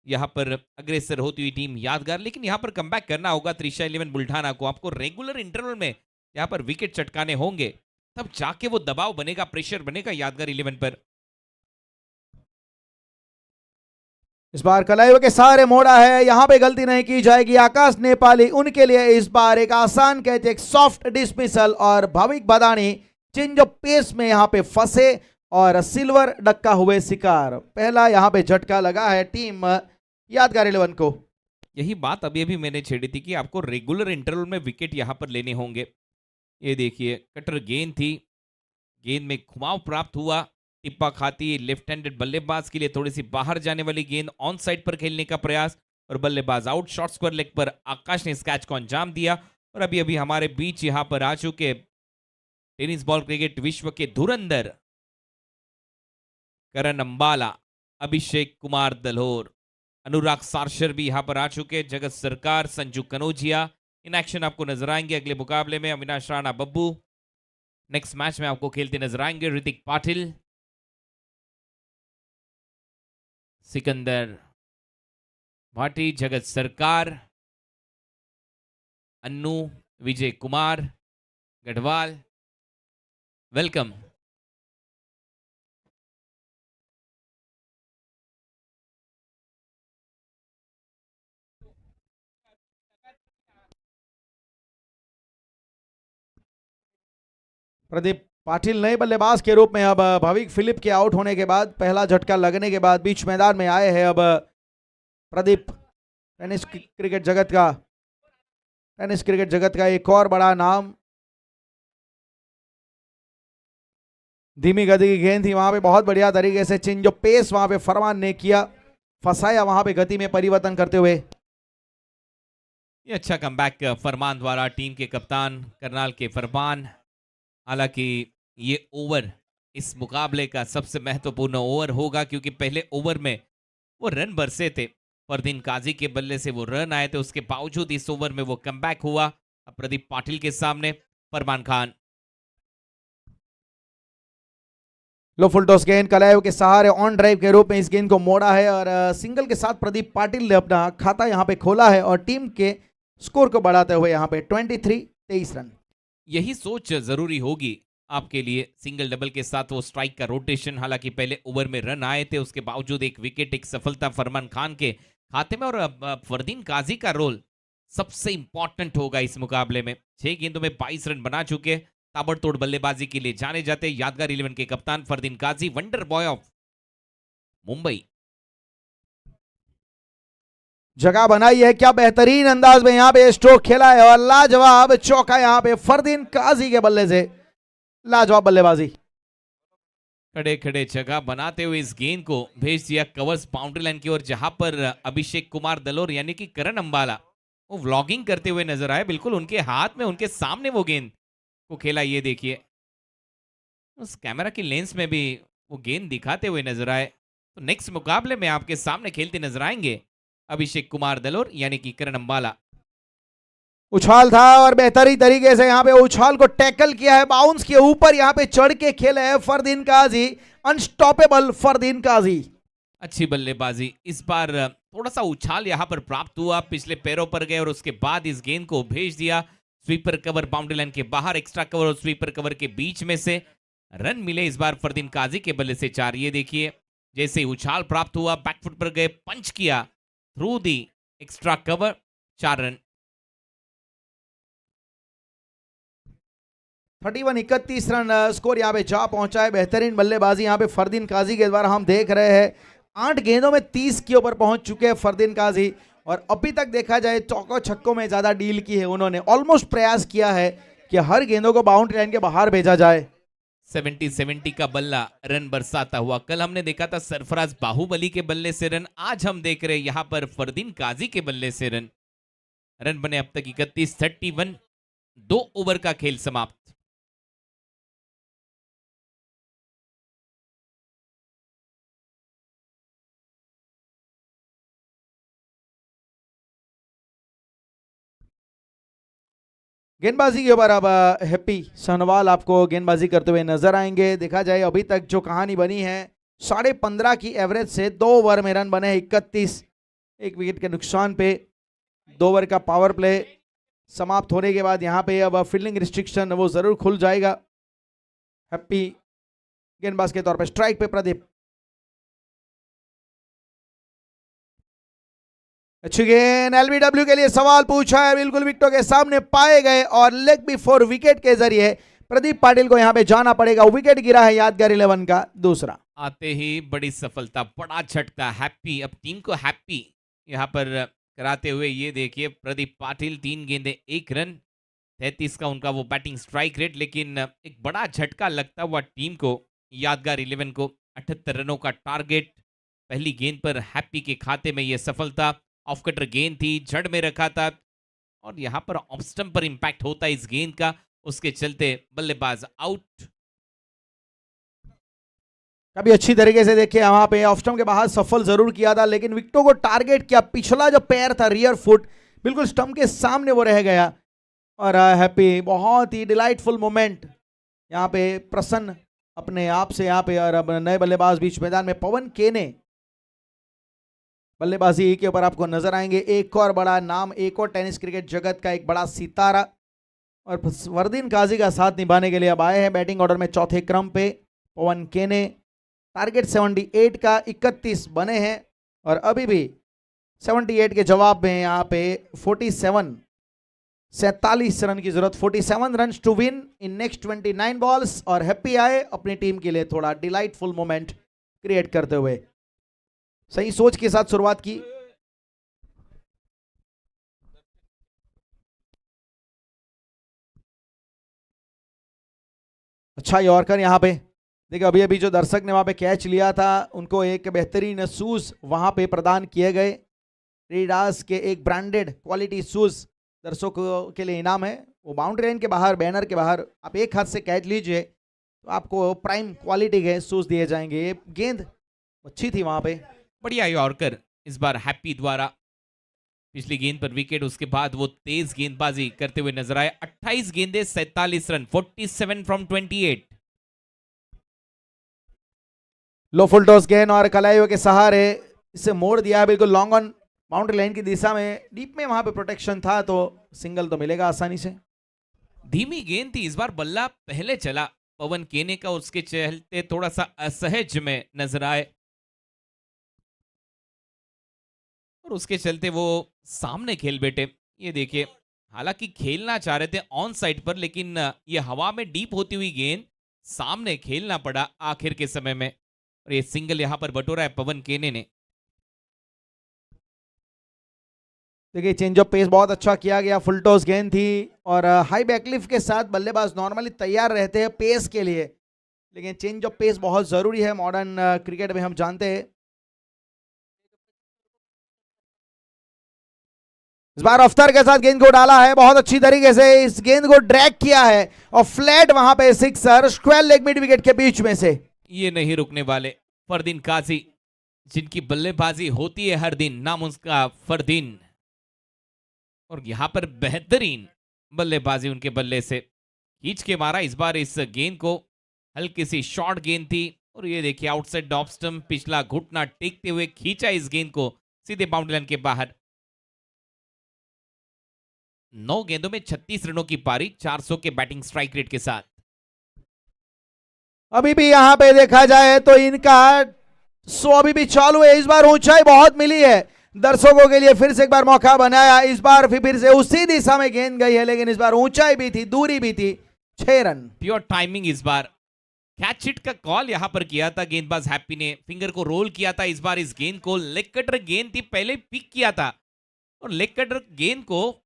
यहाँ पर अग्रसर होती हुई टीम यादगार। लेकिन यहाँ पर कमबैक करना होगा त्रिशा 11 बुल्ढाना को। आपको रेगुलर इंटरवल में यहाँ पर विकेट चटकाने होंगे। तब जाके वो दबाव बनेगा, प्रेशर बनेगा यादगार 11 पर। इस बार कलाइव के सहारे मोड़ा है, यहां पे गलती नहीं की जाएगी। आकाश नेपाली उनके लिए इस बार एक आसान कैच, एक सॉफ्ट डिसमिसल और Bhavik Badani change of pace में यहां पे फंसे और सिल्वर डक्का हुए शिकार। पहला यहां पे झटका लगा है टीम यादगार 11 को। यही बात अभी अभी मैंने छेड़ी थी कि आपको रेगुलर इंटरवल में विकेट यहां पर लेने होंगे। ये देखिए कटर गेंद थी, गेंद में घुमाव प्राप्त हुआ, टिप्पा खाती लेफ्ट हैंडेड बल्लेबाज के लिए थोड़ी सी बाहर जाने वाली गेंद ऑन साइड पर खेलने का प्रयास और बल्लेबाज आउट। शॉर्ट स्क्वायर लेग पर आकाश ने इस कैच को अंजाम दिया। और अभी अभी हमारे बीच यहां पर आ चुके टेनिस बॉल क्रिकेट विश्व के धुरंधर करण अंबाला, अभिषेक कुमार दल्होर, अनुराग सारशर भी यहां पर आ चुके, जगत सरकार, संजू कनौजिया इन एक्शन आपको नजर आएंगे अगले मुकाबले में। अविनाश राणा बब्बू नेक्स्ट मैच में आपको खेलते नजर आएंगे। ऋतिक पाटिल, सिकंदर भाटी, जगत सरकार, अन्नू, विजय कुमार गढ़वाल, वेलकम। प्रदीप पाटिल नए बल्लेबाज के रूप में अब भाविक फिलिप के आउट होने के बाद, पहला झटका लगने के बाद बीच मैदान में आए हैं अब प्रदीप। टेनिस क्रिकेट जगत का एक और बड़ा नाम। धीमी गति की गेंद थी, वहां पे बहुत बढ़िया तरीके से चेंज ऑफ पेस वहां पे फरमान ने किया, फंसाया वहां पे गति में परिवर्तन करते हुए। ये अच्छा कमबैक फरमान द्वारा टीम के कप्तान करनाल के फरमान। हालांकि ये ओवर इस मुकाबले का सबसे महत्वपूर्ण ओवर होगा क्योंकि पहले ओवर में वो रन बरसे थे, फरदीन काजी के बल्ले से वो रन आए थे, उसके बावजूद इस ओवर में वो कमबैक हुआ। अब प्रदीप पाटिल के सामने फरमान खान। लो फुल टॉस गेंद कलाइव के सहारे ऑन ड्राइव के रूप में इस गेंद को मोड़ा है और सिंगल के साथ प्रदीप पाटिल ने अपना खाता यहां पे खोला है और टीम के स्कोर को बढ़ाते हुए यहां पे 23 रन। यही सोच जरूरी होगी आपके लिए, सिंगल डबल के साथ वो स्ट्राइक का रोटेशन। हालांकि पहले ओवर में रन आए थे, उसके बावजूद एक विकेट, एक सफलता फरमान खान के खाते में। और फरदीन काजी का रोल सबसे इंपॉर्टेंट होगा इस मुकाबले में। 6 गेंदों में 22 रन बना चुके, ताबड़तोड़ बल्लेबाजी के लिए जाने जाते यादगार 11 के कप्तान फरदीन काजी, वंडर बॉय ऑफ मुंबई। जगह बनाई है, क्या बेहतरीन अंदाज में यहां पे स्ट्रोक खेला है और लाजवाब चौका यहां पे फरदीन काजी के बल्ले से, लाजवाब बल्लेबाजी। खड़े खड़े जगह बनाते हुए इस गेंद को भेज दिया कवर्स बाउंड्री लाइन की ओर, जहां पर अभिषेक कुमार दलोर यानी कि करण अंबाला वो व्लॉगिंग करते हुए नजर आए। बिल्कुल उनके हाथ में, उनके सामने वो गेंद को खेला। ये देखिए उस कैमरा की लेंस में भी वो गेंद दिखाते हुए नजर आए। तो नेक्स्ट मुकाबले में आपके सामने खेलते नजर आएंगे अभिषेक कुमार दलोर यानी कि करण अंबाला। उछाल था और बेहतरीन तरीके से यहां पे उछाल को टैकल किया है, बाउंस के ऊपर यहां पे चढ़ के खेले है फरदीन काजी, अनस्टॉपेबल फरदीन काजी। अच्छी बल्लेबाजी। इस बार थोड़ा सा उछाल यहां पर प्राप्त हुआ, पिछले पैरों पर गए और उसके बाद इस गेंद को भेज दिया स्वीपर कवर बाउंड्री लाइन के बाहर, एक्स्ट्रा कवर और स्वीपर कवर के बीच में से रन मिले इस बार फरदीन काजी के बल्ले से 4। ये देखिए जैसे ही उछाल प्राप्त हुआ, बैकफुट पर गए, पंच किया through the extra cover, 4 run. 31 run score यहां पे जा पहुंचा है। बेहतरीन बल्लेबाजी यहां पे फरदीन काजी के द्वारा हम देख रहे हैं। 8 गेंदों में 30 के ऊपर पहुंच चुके हैं फरदीन काजी और अभी तक देखा जाए चौकों छक्कों में ज्यादा डील की है उन्होंने। ऑलमोस्ट प्रयास किया है कि हर गेंदों को बाउंड्री लाइन के बाहर भेजा जाए। 70 का बल्ला रन बरसाता हुआ। कल हमने देखा था सरफराज बाहुबली के बल्ले से रन, आज हम देख रहे हैं यहां पर फरदीन काजी के बल्ले से रन। रन बने अब तक 31, 2 ओवर का खेल समाप्त। गेंदबाजी के ऊपर अब हैप्पी सनवाल आपको गेंदबाजी करते हुए नजर आएंगे। देखा जाए अभी तक जो कहानी बनी है 15.5 की एवरेज से 2 ओवर में रन बने 31, 1 विकेट के नुकसान पे। 2 ओवर का पावर प्ले समाप्त होने के बाद यहाँ पे अब फील्डिंग रिस्ट्रिक्शन वो जरूर खुल जाएगा। हैप्पी गेंदबाज के तौर पे स्ट्राइक पे प्रदीप। अच्छी गेंद, एलबीडब्ल्यू के लिए सवाल पूछा है, बिल्कुल विकेटों के सामने पाए गए और लेग बिफोर विकेट के जरिए प्रदीप पाटिल को यहां पे जाना पड़ेगा। विकेट गिरा है यादगार 11 का दूसरा। आते ही बड़ी सफलता, बड़ा झटका, हैप्पी, अब टीम को हैप्पी यहां पर कराते हुए ये देखिए प्रदीप पाटिल 3 गेंदे 1 रन, 33 का उनका वो बैटिंग स्ट्राइक रेट, लेकिन एक बड़ा झटका लगता हुआ टीम को, यादगार 11 को 78 रनों का टारगेट। पहली गेंद पर हैप्पी के खाते में ये सफलता, ऑफ कटर गेंद थी, जड़ में रखा था और यहां पर ऑफ स्टंप पर इंपैक्ट होता है इस गेंद का, उसके चलते बल्लेबाज आउट। कभी अच्छी तरीके से देखिए वहां पे ऑफ स्टंप के बाहर सफल जरूर किया था, लेकिन विकेटों को टारगेट किया, पिछला जो पैर था रियर फुट बिल्कुल स्टंप के सामने वो रह गया। और हैप्पी बहुत ही डिलाइटफुल मोमेंट यहाँ पे, प्रसन्न अपने आप से यहाँ पे। और अब नए बल्लेबाज बीच मैदान में पवन केने बल्लेबाजी के ऊपर आपको नजर आएंगे। एक और बड़ा नाम, एक और टेनिस क्रिकेट जगत का एक बड़ा सितारा और फरदीन काजी का साथ निभाने के लिए अब आए हैं बैटिंग ऑर्डर में चौथे क्रम पे पवन केने। टारगेट 78 का 31 बने हैं और अभी भी 78 के जवाब में यहाँ पे 47 रन की जरूरत, 47 run to win in next 29 balls. और हैप्पी आए अपनी टीम के लिए थोड़ा डिलाइटफुल मोमेंट क्रिएट करते हुए, सही सोच के साथ शुरुआत की। अच्छा यॉर्कर यहाँ पे देखिए, अभी अभी जो दर्शक ने वहां पे कैच लिया था उनको एक बेहतरीन शूज वहां पे प्रदान किए गए। रीडास के एक ब्रांडेड क्वालिटी शूज दर्शकों के लिए इनाम है। वो बाउंड्री लाइन के बाहर, बैनर के बाहर आप एक हाथ से कैच लीजिए तो आपको प्राइम क्वालिटी के शूज दिए जाएंगे। ये गेंद अच्छी थी वहां पे, बढ़िया यॉर्कर इस बार हैप्पी द्वारा, पिछली गेंद पर विकेट, उसके बाद वो तेज गेंदबाजी करते हुए नजर आए। 28 गेंदे 47 run, 47 from 28। Low full toss गेंद और कलाइयों के सहारे इसे मोड़ दिया बिल्कुल लॉन्ग ऑन बाउंड्री लाइन की दिशा में, डीप में वहां पे प्रोटेक्शन था तो सिंगल तो मिलेगा आसानी से। धीमी गेंद थी, इस बार बल्ला पहले चला पवन केने का, उसके चलते थोड़ा सा असहज में नजर आए और उसके चलते वो सामने खेल बैठे। ये देखिए, हालांकि खेलना चाह रहे थे ऑन साइड पर, लेकिन ये हवा में डीप होती हुई गेंद सामने खेलना पड़ा आखिर के समय में और ये सिंगल यहां पर बटोरा है पवन केने ने। देखिए चेंज ऑफ पेस बहुत अच्छा किया गया, फुल टॉस गेंद थी और हाई बैकलिफ्ट के साथ बल्लेबाज नॉर्मली तैयार रहते हैं पेस के लिए, लेकिन चेंज ऑफ पेस बहुत जरूरी है मॉडर्न क्रिकेट में, हम जानते हैं। इस बार अफ्तर के साथ गेंद को डाला है, बहुत अच्छी तरीके से इस गेंद को ड्रैग किया है और फ्लैट वहां पे sixer, square leg mid wicket के बीच में से। ये नहीं रुकने वाले फरदीन काजी, जिनकी बल्लेबाजी होती है हर दिन, नाम उसका फरदीन, और यहां पर बेहतरीन बल्लेबाजी उनके बल्ले से खींच के मारा। इस बार इस गेंद को, हल्की सी शॉर्ट गेंद थी और ये देखिए आउटसाइड ऑफ स्टंप, पिछला घुटना टेकते हुए खींचा इस गेंद को सीधे बाउंड्री लाइन के बाहर। 9 गेंदों में 36 रनों की पारी, 400 के बैटिंग स्ट्राइक रेट के साथ। अभी भी यहां पे देखा जाए तो इनका शो अभी भी चालू है। इस बार ऊंचाई बहुत मिली है दर्शकों के लिए, फिर से एक बार मौका बनाया, इस बार फिर से उसी दिशा में गेंद गई है, लेकिन इस बार ऊंचाई भी थी, दूरी भी थी। 6 रन, प्योर टाइमिंग। इस बार कैच हिट का कॉल यहां पर किया था गेंदबाज हैप्पी ने, फिंगर को रोल किया था। इस बार इस गेंद को, लेग कटर गेंद थी, पहले पिक किया था और लेग कटर गेंद को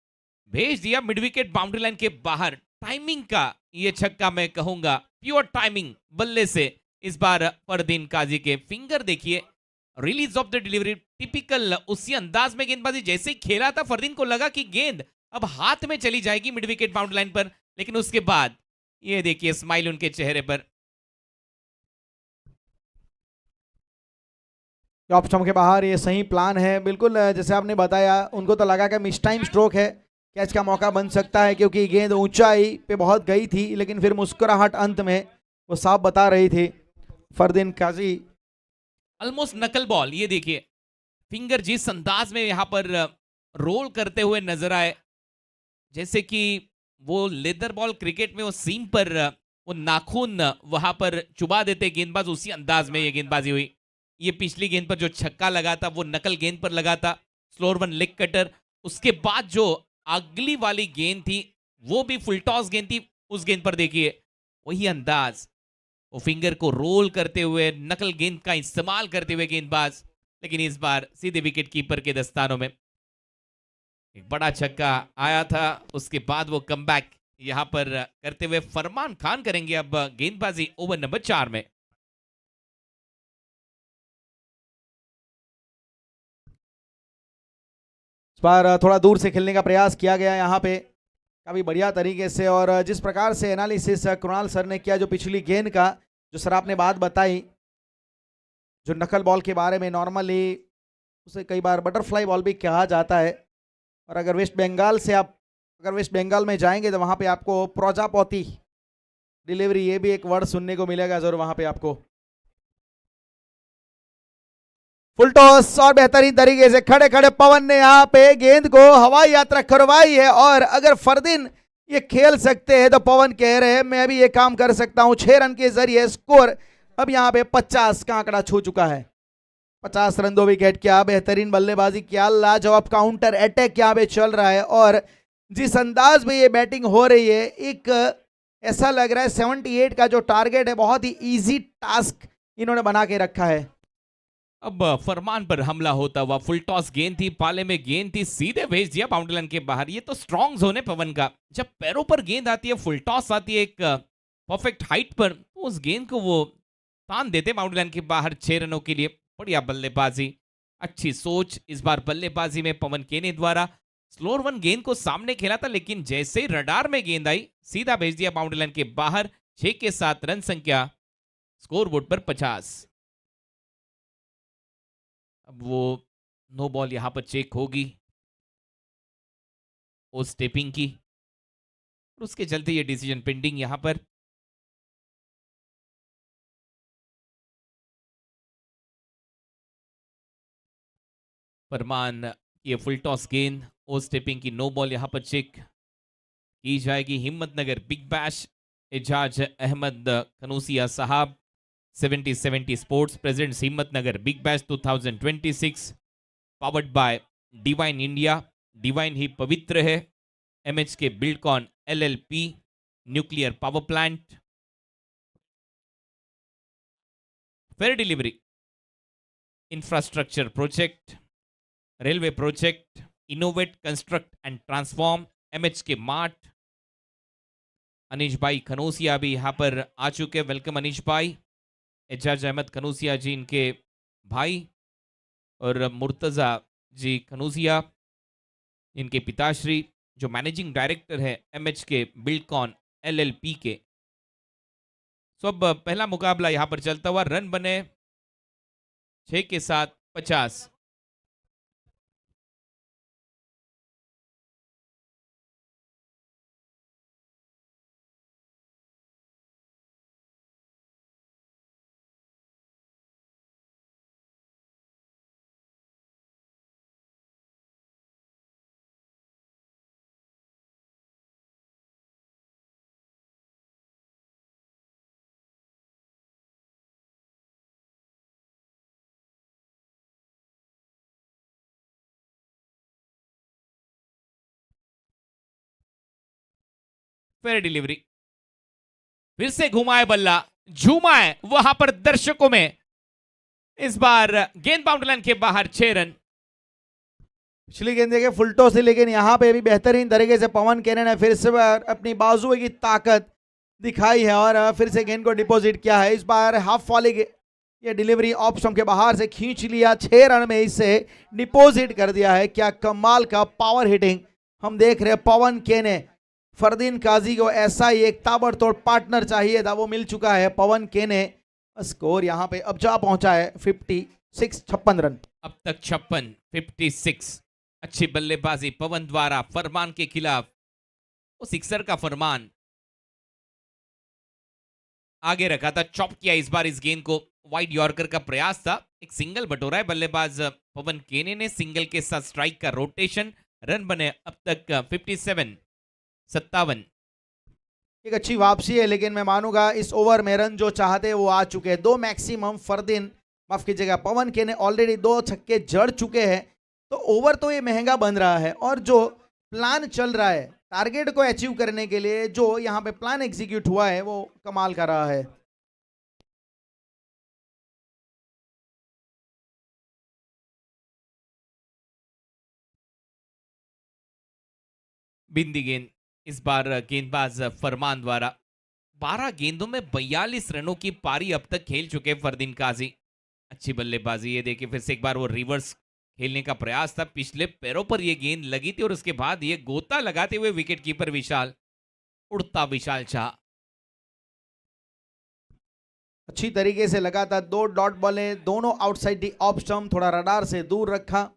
भेज दिया मिड विकेट बाउंड्री लाइन के बाहर। टाइमिंग का ये छक्का मैं कहूंगा, प्योर टाइमिंग बल्ले से। इस बार फरदीन काजी के फिंगर देखिए, release of the delivery, typical उसी अंदाज में गेंदबाजी जैसे ही खेला था, फरदीन को लगा कि गेंद अब हाथ में चली जाएगी मिड विकेट बाउंड्री लाइन पर, लेकिन उसके बाद ये देखिए स्माइल उनके चेहरे पर। ऑफ स्टंप के बाहर ये सही प्लान है, बिल्कुल जैसे आपने बताया, उनको तो लगा कि मिस टाइम स्ट्रोक है, कैच का मौका बन सकता है क्योंकि गेंद ऊंचाई पे बहुत गई थी, लेकिन फिर मुस्कुराहट अंत में वो साफ बता रही थी। फरदीन काजी ऑलमोस्ट नकल बॉल, ये देखिए फिंगर जिस अंदाज में यहां पर रोल करते हुए नजर आए, जैसे कि वो लेदर बॉल क्रिकेट में वो सीम पर वो नाखून वहां पर चुबा देते गेंदबाज, उसी अंदाज में ये गेंदबाजी हुई। ये पिछली गेंद पर जो छक्का लगा था वो नकल गेंद पर लगा था, स्लोअर वन लेग कटर। उसके बाद जो अगली वाली गेंद थी वो भी फुल टॉस गेंद थी, उस गेंद पर देखिए वही अंदाज, वो फिंगर को रोल करते हुए नकल गेंद का इस्तेमाल करते हुए गेंदबाज, लेकिन इस बार सीधे विकेट कीपर के दस्तानों में। एक बड़ा छक्का आया था, उसके बाद वो कमबैक यहां पर करते हुए फरमान खान करेंगे अब गेंदबाजी ओवर नंबर 4 में। इस बार थोड़ा दूर से खेलने का प्रयास किया गया यहाँ पे काफ़ी बढ़िया तरीके से, और जिस प्रकार से एनालिसिस कृणाल सर ने किया जो पिछली गेंद का, जो सर आपने बात बताई जो नकल बॉल के बारे में, नॉर्मली उसे कई बार बटरफ्लाई बॉल भी कहा जाता है। और अगर वेस्ट बंगाल से आप अगर वेस्ट बंगाल में जाएंगे तो वहाँ पे आपको प्रजापति डिलीवरी, ये भी एक वर्ड सुनने को मिलेगा जरूर वहाँ पे आपको। फुल टॉस और बेहतरीन तरीके से खड़े खड़े पवन ने यहाँ पे गेंद को हवाई यात्रा करवाई है, और अगर फरदीन ये खेल सकते हैं तो पवन कह रहे हैं मैं भी ये काम कर सकता हूं। 6 रन के जरिए स्कोर अब यहाँ पे 50 का आंकड़ा छू चुका है। 50 रन 2 विकेट, क्या बेहतरीन बल्लेबाजी, क्या लाजवाब काउंटर अटैक यहाँ पे चल रहा है। और जिस अंदाज में ये बैटिंग हो रही है, एक ऐसा लग रहा है 78 का जो टारगेट है बहुत ही इजी टास्क इन्होंने बना के रखा है। अब फरमान पर हमला होता हुआ, फुल टॉस गेंद थी, पाले में गेंद थी, सीधे भेज दिया बाउंड्री लाइन के बाहर। ये तो स्ट्रॉन्ग जोन है पवन का, जब पैरों पर गेंद आती है, फुल टॉस आती है एक परफेक्ट हाइट पर, तो उस गेंद को वो तान देते बाउंड्री लाइन के बाहर 6 रनों के लिए। बढ़िया बल्लेबाजी, अच्छी सोच इस बार बल्लेबाजी में पवन केने द्वारा। स्लोअर वन गेंद को सामने खेला था, लेकिन जैसे ही रडार में गेंद आई सीधा भेज दिया बाउंड्री लाइन के बाहर। 6 के साथ रन संख्या स्कोरबोर्ड पर 50। अब वो नो बॉल यहां पर चेक होगी वो स्टेपिंग की, और उसके चलते ये डिसीजन पेंडिंग यहां पर। फरमान ये फुल टॉस गेंद ओ स्टेपिंग की नो बॉल यहां पर चेक की जाएगी। Himmatnagar big bash, Aijaz Ahmed Khanusiya sahab, 7070 sports presents Himmatnagar big bash 2026, powered by divine India. Divine ही पवित्र है। MH K Buildcon LLP, nuclear power plant. Fair delivery, infrastructure project, railway project, innovate construct and transform, MH K mart. Anish भाई खनूसिया भी यहां पर आ चुके, welcome Anish भाई। एजाज अहमद खनूसिया जी इनके भाई, और मुर्तज़ा जी खनूसिया इनके पिताश्री, जो मैनेजिंग डायरेक्टर है एमएच के बिल्डकॉन एलएलपी के। सो अब पहला मुकाबला यहां पर चलता हुआ, रन बने 6 के साथ 50। फेयर डिलीवरी, फिर से घुमाए बल्ला, झूमाए वहां पर दर्शकों में। इस बार गेंद बाउंड्री लाइन के बाहर, 6 रन। पिछली गेंद देखिए फुल टॉस थी, लेकिन यहाँ पे भी बेहतरीन तरीके से पवन केने ने फिर से अपनी बाजुए की ताकत दिखाई है और फिर से गेंद को डिपॉजिट किया है। इस बार हाफ वाली ये डिलीवरी ऑफ स्टंप के बाहर से खींच लिया, 6 रन में इसे डिपॉजिट कर दिया है। क्या कमाल का पावर हिटिंग हम देख रहे हैं पवन केने। फरदीन काजी को ऐसा ही एक ताबड़तोड़ पार्टनर चाहिए था, वो मिल चुका है पवन केने। स्कोर यहाँ पे अब जा पहुंचा है 56 रन। अब तक 56 अच्छी बल्लेबाजी पवन द्वारा फरमान के खिलाफ। वो सिक्सर का फरमान आगे रखा था, चॉप किया इस बार इस गेंद को। वाइड यॉर्कर का प्रयास था, एक सिंगल बटोरा है बल्लेबाज पवन केने ने, सिंगल के साथ स्ट्राइक का रोटेशन। रन बने अब तक 57। एक अच्छी वापसी है, लेकिन मैं मानूंगा इस ओवर में रन जो चाहते हैं वो आ चुके हैं। 2 मैक्सिमम फरदीन, माफ कीजिएगा, पवन के ने ऑलरेडी 2 छक्के जड़ चुके हैं। तो ओवर तो ये महंगा बन रहा है, और जो प्लान चल रहा है टारगेट को अचीव करने के लिए, जो यहाँ पे प्लान एग्जीक्यूट हुआ है वो कमाल का रहा है। बिंदी गेंद, इस बार गेंदबाज फरमान द्वारा 12 गेंदों में 42 रनों की पारी अब तक खेल चुके फरदीन काजी। अच्छी बल्लेबाजी। ये देखिए फिर से एक बार वो रिवर्स खेलने का प्रयास था, पिछले पैरों पर ये गेंद लगी थी और उसके बाद ये गोता लगाते हुए विकेट कीपर विशाल, उड़ता विशाल शाह। अच्छी तरीके से लगातार 2 डॉट बॉलें, दोनों आउटसाइड दी ऑफ स्टंप, थोड़ा रडार से दूर रखा।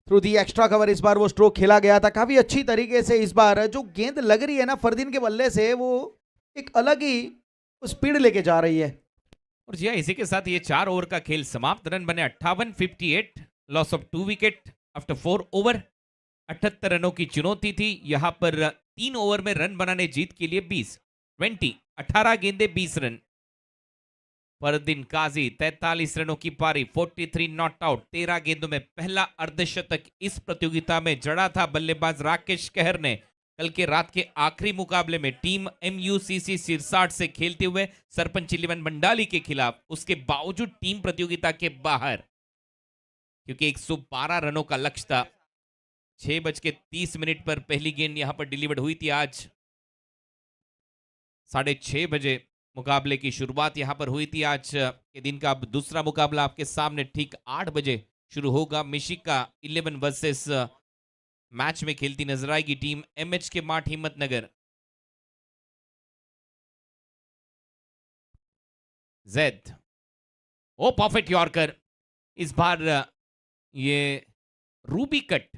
थ्रू दी एक्स्ट्रा कवर इस बार वो स्ट्रोक खेला गया था काफी अच्छी तरीके से। इस बार जो गेंद लग रही है ना फरदीन के बल्ले से, वो एक अलग ही स्पीड लेके जा रही है। और जी हाँ, इसी के साथ ये 4 ओवर का खेल समाप्त। रन बने 58, 58, loss of 2 wicket after 4 over. 78 रनों की चुनौती थी यहाँ पर। 3 ओवर में रन बनाने जीत के लिए 20, 18 गेंदे 20 रन। फरदीन काजी 43 रनों की पारी, 43 नॉट आउट। 13 गेंदों में पहला अर्धशतक इस प्रतियोगिता में जड़ा था बल्लेबाज राकेश कहर ने। कल के रात के आखिरी मुकाबले में टीम MUCC सिरसाट से खेलते हुए सरपंच 11 मंडाली के खिलाफ, उसके बावजूद टीम प्रतियोगिता के बाहर, क्योंकि 112 रनों का लक्ष्य था। 6:30 पर पहली गेंद यहां पर डिलीवर्ड हुई थी। आज 6:30 बजे मुकाबले की शुरुआत यहां पर हुई थी। आज के दिन का अब दूसरा मुकाबला आपके सामने ठीक 8 बजे शुरू होगा। मिशिका 11 वर्सेस मैच में खेलती नजर आएगी टीम MH के माठ हिम्मतनगर। जेड, ओ परफेक्ट यॉर्कर। इस बार ये रूबी कट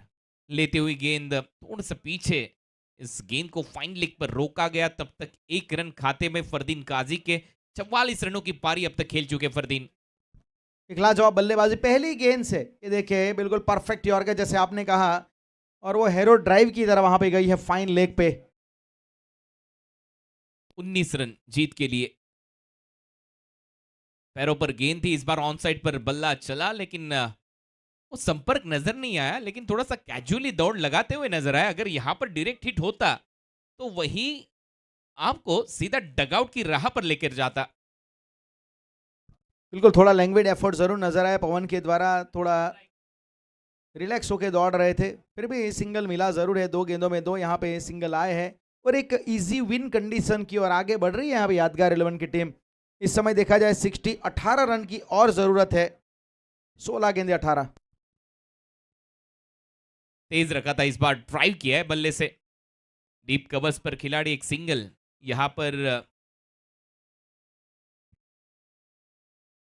लेते हुए गेंद थोड़ा सा पीछे, इस गेंद को फाइन लेग पर रोका गया। तब तक 1 रन खाते में फरदीन काजी के। 44 रनों की पारी अब तक खेल चुके फरदीन। एक लाजवाब बल्लेबाजी पहली गेंद से, ये देखिए बिल्कुल परफेक्ट यॉर्कर जैसे आपने कहा, और वो हेरो ड्राइव की तरह वहां पे गई है फाइन लेग पे। 19 रन जीत के लिए। पैरों पर गेंद थी, इस बार ऑन साइड पर बल्ला चला, लेकिन वो संपर्क नजर नहीं आया। लेकिन थोड़ा सा कैजुअली दौड़ लगाते हुए नजर आया। अगर यहां पर डायरेक्ट हिट होता तो वही आपको सीधा डगआउट की राह पर लेकर जाता। बिल्कुल थोड़ा लैंग्वेज एफर्ट जरूर नजर आया पवन के द्वारा, थोड़ा रिलैक्स होके दौड़ रहे थे, फिर भी सिंगल मिला जरूर है। 2 गेंदों में 2 यहाँ पे सिंगल आए हैं, और एक इजी विन कंडीशन की ओर आगे बढ़ रही है यहाँ पे यादगार 11 की टीम। इस समय देखा जाए 18 रन की और जरूरत है। 16 गेंदे 18। तेज रखा था, इस बार ड्राइव किया है बल्ले से। डीप कवर्स पर खिलाड़ी, एक सिंगल यहां पर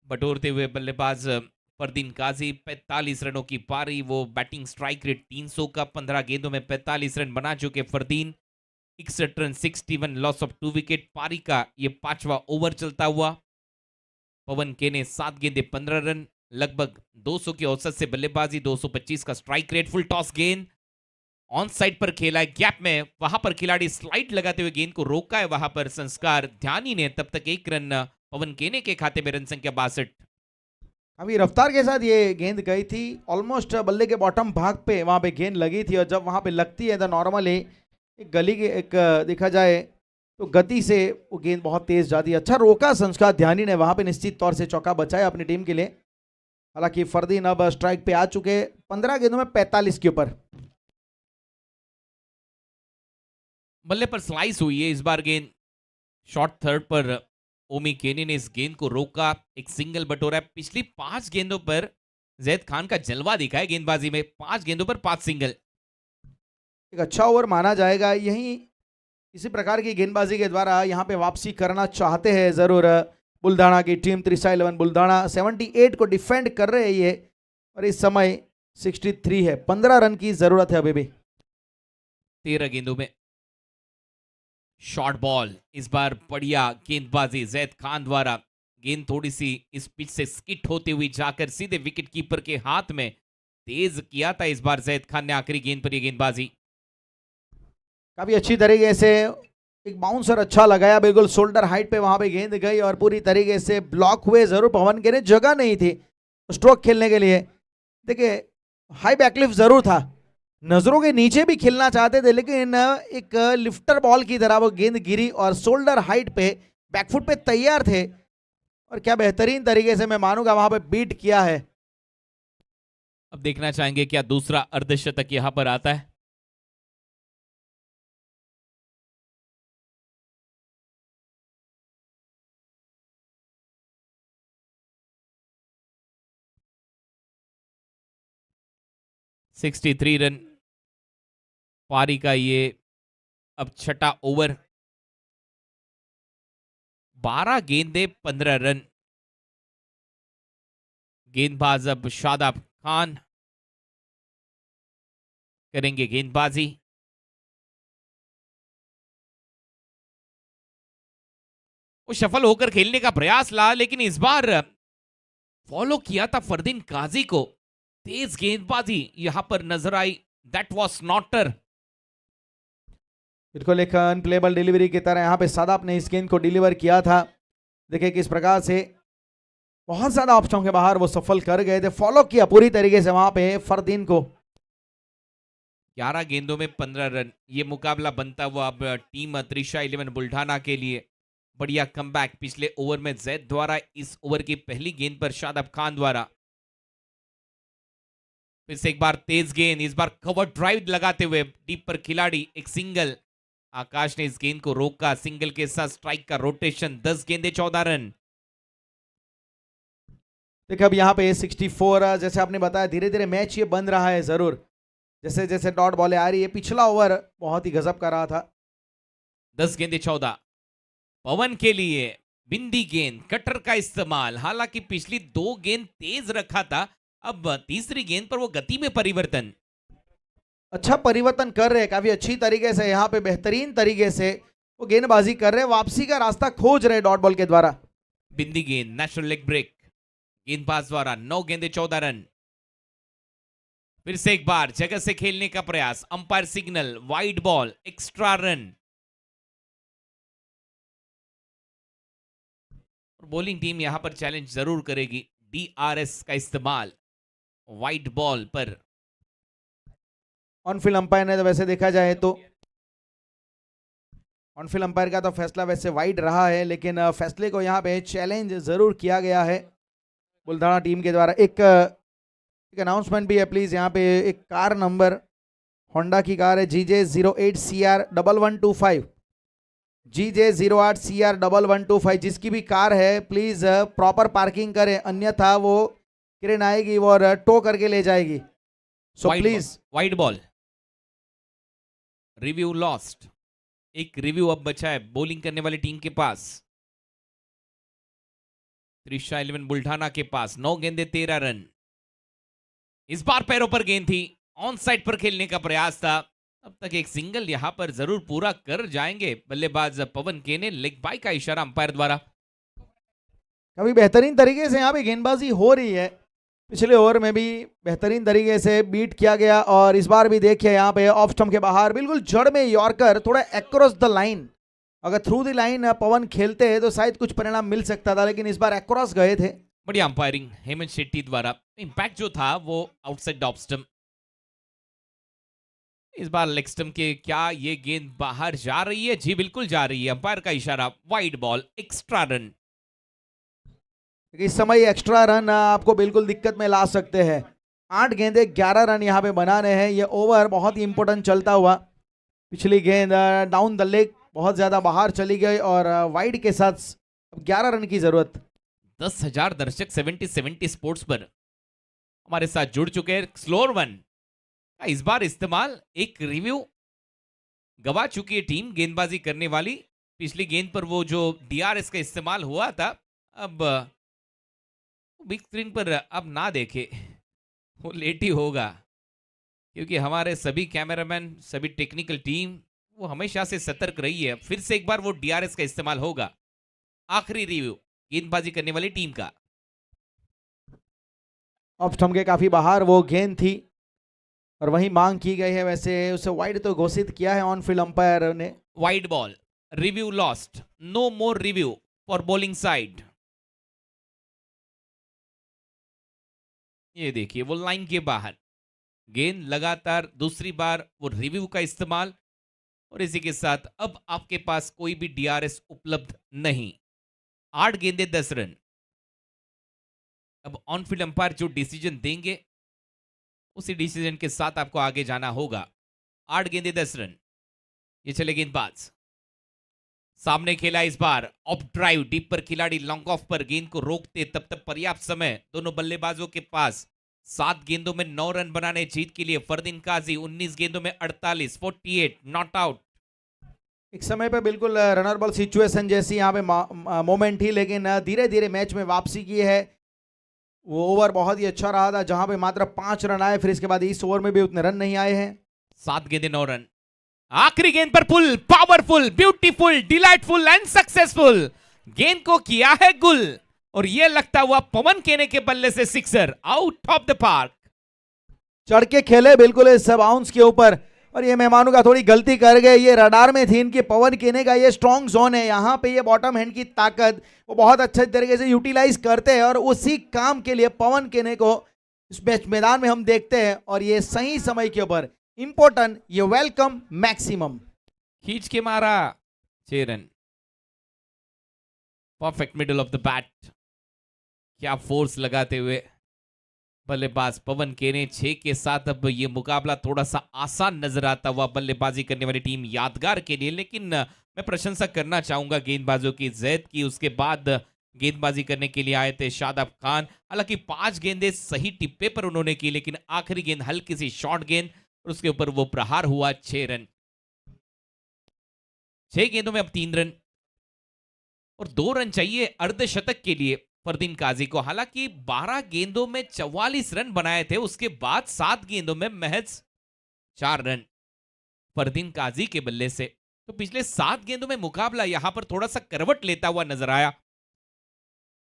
बटोरते हुए बल्लेबाज फरदीन काजी। 45 रनों की पारी, वो बैटिंग स्ट्राइक रेट 300 का। 15 गेंदों में 45 रन बना चुके Fardeen. 61 run, 61, loss of 2 wicket. पारी का ये 5वां ओवर चलता हुआ। पवन के ने 7 गेंदे 15 रन, लगभग 200 की औसत से बल्लेबाजी, 225 का स्ट्राइक रेट। फुल टॉस गेंद ऑन साइड पर खेला है, गैप में, वहां पर खिलाड़ी स्लाइड लगाते हुए गेंद को रोका है। वहां पर संस्कार ध्यानी ने। तब तक 1 रन पवन केने के खाते में। रन संख्या 62। अभी रफ्तार के साथ ये गेंद गई थी, ऑलमोस्ट बल्ले के बॉटम भाग पे वहां पे गेंद लगी थी। और जब वहां पे लगती है तो नॉर्मली एक गली के एक देखा जाए तो गति से वो गेंद बहुत तेज जाती है। अच्छा रोका संस्कार ध्यानी ने, वहां पे निश्चित तौर से चौका बचाया अपनी टीम के लिए। हालांकि फरदीन अब स्ट्राइक पे आ चुके, 15 गेंदों में 45 के ऊपर। बल्ले पर स्लाइस हुई है इस बार गेंद। शॉर्ट थर्ड पर ओमी केनी ने इस गेंद को रोका, एक सिंगल बटोरा है। पिछली 5 गेंदों पर जैद खान का जलवा दिखा है गेंदबाजी में। 5 गेंदों पर 5 सिंगल। एक अच्छा ओवर माना जाएगा। यही इसी प्रकार की गेंदबाजी के द्वारा यहाँ पे वापसी करना चाहते हैं जरूर बुल्धाना की टीम। 311 बुल्धाना 78 को डिफेंड कर रहे हैं ये, और इस समय 63 है। 15 रन की जरूरत है अभी भी। 13 गेंदों में शॉर्ट बॉल, इस बार बढ़िया गेंदबाजी जैद खान द्वारा। गेंद थोड़ी सी इस पिच से स्किट होते हुए जाकर सीधे विकेट कीपर के हाथ में तेज किया था इस बार जैद खान ने आखिरी गेंद पर ये गेंदबाजी। काफी अच्छी तरीके से एक बाउंसर अच्छा लगाया, बिल्कुल शोल्डर हाइट पे वहां पे गेंद गई और पूरी तरीके से ब्लॉक हुए जरूर पवन के लिए, जगह नहीं थी स्ट्रोक खेलने के लिए। देखिए हाई बैकलिफ्ट जरूर था, नजरों के नीचे भी खेलना चाहते थे, लेकिन एक लिफ्टर बॉल की तरह वो गेंद गिरी और शोल्डर हाइट पे बैकफुट पे तैयार थे और क्या बेहतरीन तरीके से मैं मानूंगा वहां पे बीट किया है। अब देखना चाहेंगे क्या दूसरा अर्धशतक यहां पर आता है। (63 रन पारी का ये अब छठा ओवर। 12 गेंदे 15 रन। गेंदबाज अब शादाब खान करेंगे गेंदबाजी। वो सफल होकर खेलने का प्रयास ला, लेकिन इस बार फॉलो किया था फरदीन काजी को। तेज गेंदबाजी यहां पर नजर आई, दैट वाज नॉटर। बिल्कुल एक अनप्लेबल डिलीवरी की तरह यहाँ पे सादाब ने इस गेंद को डिलीवर किया था। देखिए किस प्रकार से बहुत ज्यादा ऑप्शनों के बाहर वो सफल कर गए थे, फॉलो किया पूरी तरीके से वहां पे फरदीन को। 11 गेंदों में 15 रन। ये मुकाबला बनता हुआ अब टीम त्रिशा 11 बुल्ढाना के लिए। बढ़िया कमबैक पिछले ओवर में जैद द्वारा, इस ओवर की पहली गेंद पर शादाब खान द्वारा। फिर से एक बार तेज गेंद, इस बार कवर ड्राइव लगाते हुए डीप पर खिलाड़ी, एक सिंगल। आकाश ने इस गेंद को रोका, सिंगल के साथ स्ट्राइक का रोटेशन। 10 गेंदे 14 रन। देखिए अब यहाँ पे 64, जैसे आपने बताया धीरे धीरे मैच ये बन रहा है जरूर, जैसे जैसे डॉट बॉलें आ रही है। पिछला ओवर बहुत ही गजब का रहा था। 10 गेंदे 14। पवन के लिए बिंदी गेंद, कटर का इस्तेमाल। हालांकि पिछली 2 गेंद तेज रखा था, अब तीसरी गेंद पर वो गति में परिवर्तन। अच्छा परिवर्तन कर रहे हैं काफी अच्छी तरीके से, यहाँ पे बेहतरीन तरीके से वो गेंदबाजी कर रहे हैं, वापसी का रास्ता खोज रहे डॉट बॉल के द्वारा। बिंदी गेंद, नेशनल लेग ब्रेक गेंदबाज द्वारा। 9 गेंदे 14 रन। फिर से एक बार जगह से खेलने का प्रयास, umpire signal, wide ball, extra run. Bowling team यहां पर चैलेंज जरूर करेगी, DRS का इस्तेमाल वाइड बॉल पर। ऑन फील्ड अंपायर ने तो वैसे देखा जाए तो ऑन फील्ड अंपायर का तो फैसला वैसे वाइड रहा है, लेकिन फैसले को यहाँ पे चैलेंज जरूर किया गया है बुल्ढाना टीम के द्वारा। एक अनाउंसमेंट भी है प्लीज, यहाँ पे एक कार नंबर होंडा की कार है GJ08CR1125, GJ08CR1125, जिसकी भी कार है प्लीज प्रॉपर पार्किंग करें, अन्यथा वो क्रेन आएगी और टो करके ले जाएगी। So please wide ball. Review lost. एक रिव्यू अब बचा है बॉलिंग करने वाली टीम के पास, त्रिशा 11 बुल्ढाना के पास। 9 गेंदे 13 रन। इस बार पैरों पर गेंद थी, ऑन साइड पर खेलने का प्रयास था। अब तक एक सिंगल यहां पर जरूर पूरा कर जाएंगे बल्लेबाज पवन के ने, लेग बाय का इशारा अंपायर द्वारा। काफी बेहतरीन तरीके से यहाँ पे गेंदबाजी हो रही है, पिछले ओवर में भी बेहतरीन तरीके से बीट किया गया और इस बार भी देखिए यहाँ पे ऑफ स्टंप के बाहर बिल्कुल जड़ में यॉर्कर, थोड़ा अक्रॉस द लाइन। अगर थ्रू द लाइन पवन खेलते हैं तो शायद कुछ परिणाम मिल सकता था, लेकिन इस बार अक्रॉस गए थे। बढ़िया अंपायरिंग हेमंत शेट्टी द्वारा। इंपैक्ट जो था वो आउटसाइड ऑफ स्टंप। इस बार लेग स्टंप के क्या ये गेंद बाहर जा रही है? जी बिल्कुल जा रही है, अंपायर का इशारा। Wide ball, extra run. इस समय एक्स्ट्रा रन आपको बिल्कुल दिक्कत में ला सकते हैं। 8 गेंदे 11 रन यहाँ पे बनाने हैं। ये ओवर बहुत ही इंपॉर्टेंट चलता हुआ, पिछली गेंद डाउन द लेग बहुत ज्यादा बाहर चली गई और वाइड के साथ 11 रन की जरूरत। 10,000 दर्शक 70 स्पोर्ट्स पर हमारे साथ जुड़ चुके हैं। स्लोअर वन का इस बार इस्तेमाल। एक रिव्यू गवा चुकी है टीम गेंदबाजी करने वाली। पिछली गेंद पर वो जो DRS का इस्तेमाल हुआ था, अब बिग स्क्रीन पर अब ना देखे, वो लेट ही होगा, क्योंकि हमारे सभी कैमरामैन, सभी टेक्निकल टीम वो हमेशा से सतर्क रही है। फिर से एक बार वो DRS का इस्तेमाल होगा। आखिरी रिव्यू, गेंदबाजी करने वाली टीम का। ऑफ स्टंप के काफी बाहर वो गेंद थी और वही मांग की गई है, वैसे उसे वाइड तो घोषित किया है ऑन फील्ड अंपायर ने। Wide ball, review lost, no more review for bowling side. ये देखिए वो लाइन के बाहर गेंद, लगातार दूसरी बार वो रिव्यू का इस्तेमाल, और इसी के साथ अब आपके पास कोई भी डीआरएस उपलब्ध नहीं। 8 गेंदे 10 रन। अब ऑन फील्ड अंपायर जो डिसीजन देंगे उसी डिसीजन के साथ आपको आगे जाना होगा। 8 गेंदे 10 रन। ये चले गेंदबाज, सामने खेला इस बार ऑफ ड्राइव, डीप पर खिलाड़ी लॉन्ग ऑफ पर गेंद को रोकते तब तक पर्याप्त समय दोनों बल्लेबाजों के पास। 7 गेंदों में 9 रन बनाने जीत के लिए फरदीन काजी, 19 गेंदों में 48, 48 नॉट आउट। एक समय पे बिल्कुल रनर बॉल सिचुएशन जैसी यहाँ पे मोमेंट थी, लेकिन धीरे धीरे मैच में वापसी की है। वो ओवर बहुत ही अच्छा रहा था जहां पे मात्र 5 रन आए, फिर इसके बाद इस ओवर में भी उतने रन नहीं आए हैं। 7 गेंदे 9 रन। आखिरी गेंद पर pull, powerful, beautiful, delightful and successful. गेंद को किया है गुल, और यह लगता हुआ पवन केने के बल्ले से sixer, out of the park. चढ़ के खेले बिल्कुल इस बाउंस के ऊपर, और ये मेहमानों का थोड़ी गलती कर गए। ये रडार में थी इनके पवन केने का ये स्ट्रॉन्ग जोन है, यहाँ पे ये बॉटम हैंड की ताकत वो बहुत अच्छे तरीके से यूटिलाइज करते हैं, और उसी काम के लिए पवन केने को इस मैच मैदान में हम देखते हैं। और ये सही समय के ऊपर इंपॉर्टेंट, ये वेलकम मैक्सिमम खींच के मारा, 6 run. Perfect middle of the bat, क्या फोर्स लगाते हुए बल्लेबाज पवन केने 6 के साथ। अब ये मुकाबला थोड़ा सा आसान नजर आता हुआ बल्लेबाजी करने वाली टीम यादगार के लिए, लेकिन मैं प्रशंसा करना चाहूंगा गेंदबाजों की जैद की। उसके बाद गेंदबाजी करने के लिए आए थे शादाब खान, हालांकि 5 गेंदे सही टिप्पे पर उन्होंने की, लेकिन आखिरी गेंद हल्की सी शॉर्ट गेंद और उसके ऊपर वो प्रहार हुआ। 6 रन। 6 गेंदों में अब 3 रन और 2 रन चाहिए अर्धशतक के लिए फरदीन काजी को। हालांकि 12 गेंदों में 44 रन बनाए थे, उसके बाद 7 गेंदों में महज 4 रन फरदीन काजी के बल्ले से। तो पिछले 7 गेंदों में मुकाबला यहां पर थोड़ा सा करवट लेता हुआ नजर आया,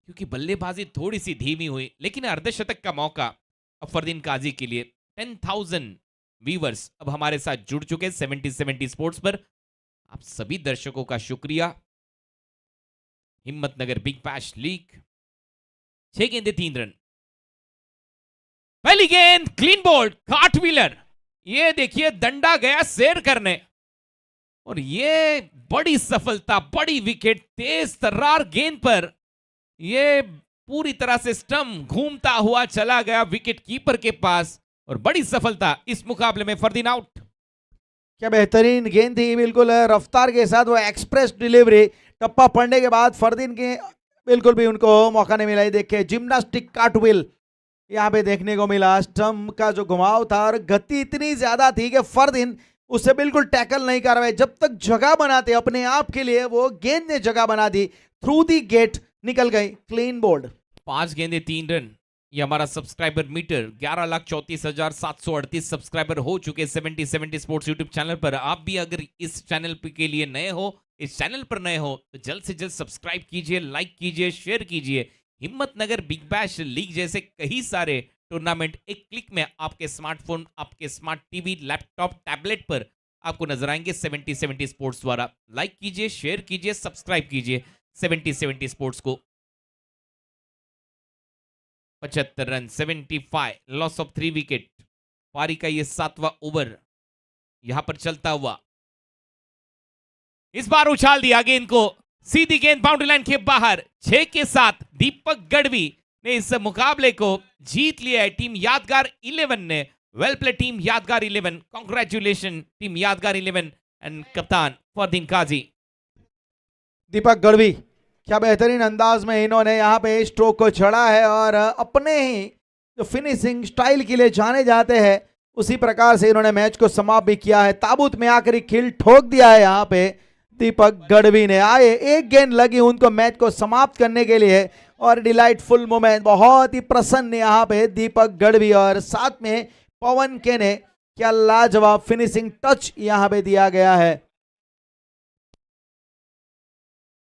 क्योंकि बल्लेबाजी थोड़ी सी धीमी हुई, लेकिन अर्धशतक का मौका अब फरदीन काजी के लिए। 10,000 व्यूवर्स अब हमारे साथ जुड़ चुके 70 स्पोर्ट्स पर। आप सभी दर्शकों का शुक्रिया। हिम्मतनगर बिग बैश लीग, 6 गेंदे 3 रन। पहली गेंद क्लीन बोल्ड, कार्टव्हीलर। ये देखिए डंडा गया शेर करने, और ये बड़ी सफलता, बड़ी विकेट, तेज तर्रार गेंद पर ये पूरी तरह से स्टंप घूमता हुआ चला गया विकेट कीपर के पास, और बड़ी सफलता इस मुकाबले में फरदीन आउट। क्या बेहतरीन गेंद थी, बिल्कुल रफ्तार के साथ वो एक्सप्रेस डिलीवरी। टप्पा पड़ने के बाद फरदीन के बिल्कुल भी उनको मौका नहीं मिला। देखिए जिम्नास्टिक कार्टव्हील यहाँ पे देखने को मिला। स्टंप का जो घुमाव था और गति इतनी ज्यादा थी कि फरदीन उससे बिल्कुल टैकल नहीं कर रहे। जब तक जगह बनाते अपने आप के लिए, वो गेंद ने जगह बना दी, थ्रू दी गेट निकल गई, क्लीन बोल्ड। 5 गेंदे 3 रन। ये हमारा सब्सक्राइबर मीटर 11,34,738 सब्सक्राइबर हो चुके 70 स्पोर्ट्स यूट्यूब चैनल पर। आप भी अगर इस चैनल के लिए नए हो, इस चैनल पर नए हो, तो जल्द से जल्द सब्सक्राइब कीजिए, लाइक कीजिए, शेयर कीजिए। हिम्मतनगर बिग बैश लीग जैसे कई सारे टूर्नामेंट एक क्लिक में आपके स्मार्टफोन, आपके स्मार्ट टीवी, लैपटॉप, टैबलेट पर आपको नजर आएंगे 70 स्पोर्ट्स द्वारा। लाइक कीजिए, शेयर कीजिए, सब्सक्राइब कीजिए 70 स्पोर्ट्स को। 75 रन, 75, लॉस ऑफ 3 विकेट। पारी का ये 7वां ओवर यहां पर चलता हुआ। इस बार उछाल दिया गेंद को, सीधी गेंद बाउंड्री लाइन के बाहर। 6 के साथ दीपक गढ़वी ने इस मुकाबले को जीत लिया है। टीम यादगार 11 ने। वेल प्ले टीम यादगार 11, कांग्रेचुलेशन टीम यादगार 11 एंड कप्तान फरदीन काजी। दीपक गढ़वी क्या बेहतरीन अंदाज में इन्होंने यहाँ पे स्ट्रोक को चढ़ा है, और अपने ही जो फिनिशिंग स्टाइल के लिए जाने जाते हैं उसी प्रकार से इन्होंने मैच को समाप्त भी किया है। ताबूत में आखिरी खिल ठोक दिया है यहाँ पे दीपक गढ़वी ने। आए एक गेंद लगी उनको मैच को समाप्त करने के लिए, और डिलाइटफुल मोमेंट, बहुत ही प्रसन्न यहाँ पे दीपक गढ़वी, और साथ में पवन केने। क्या लाजवाब फिनिशिंग टच यहाँ पे दिया गया है।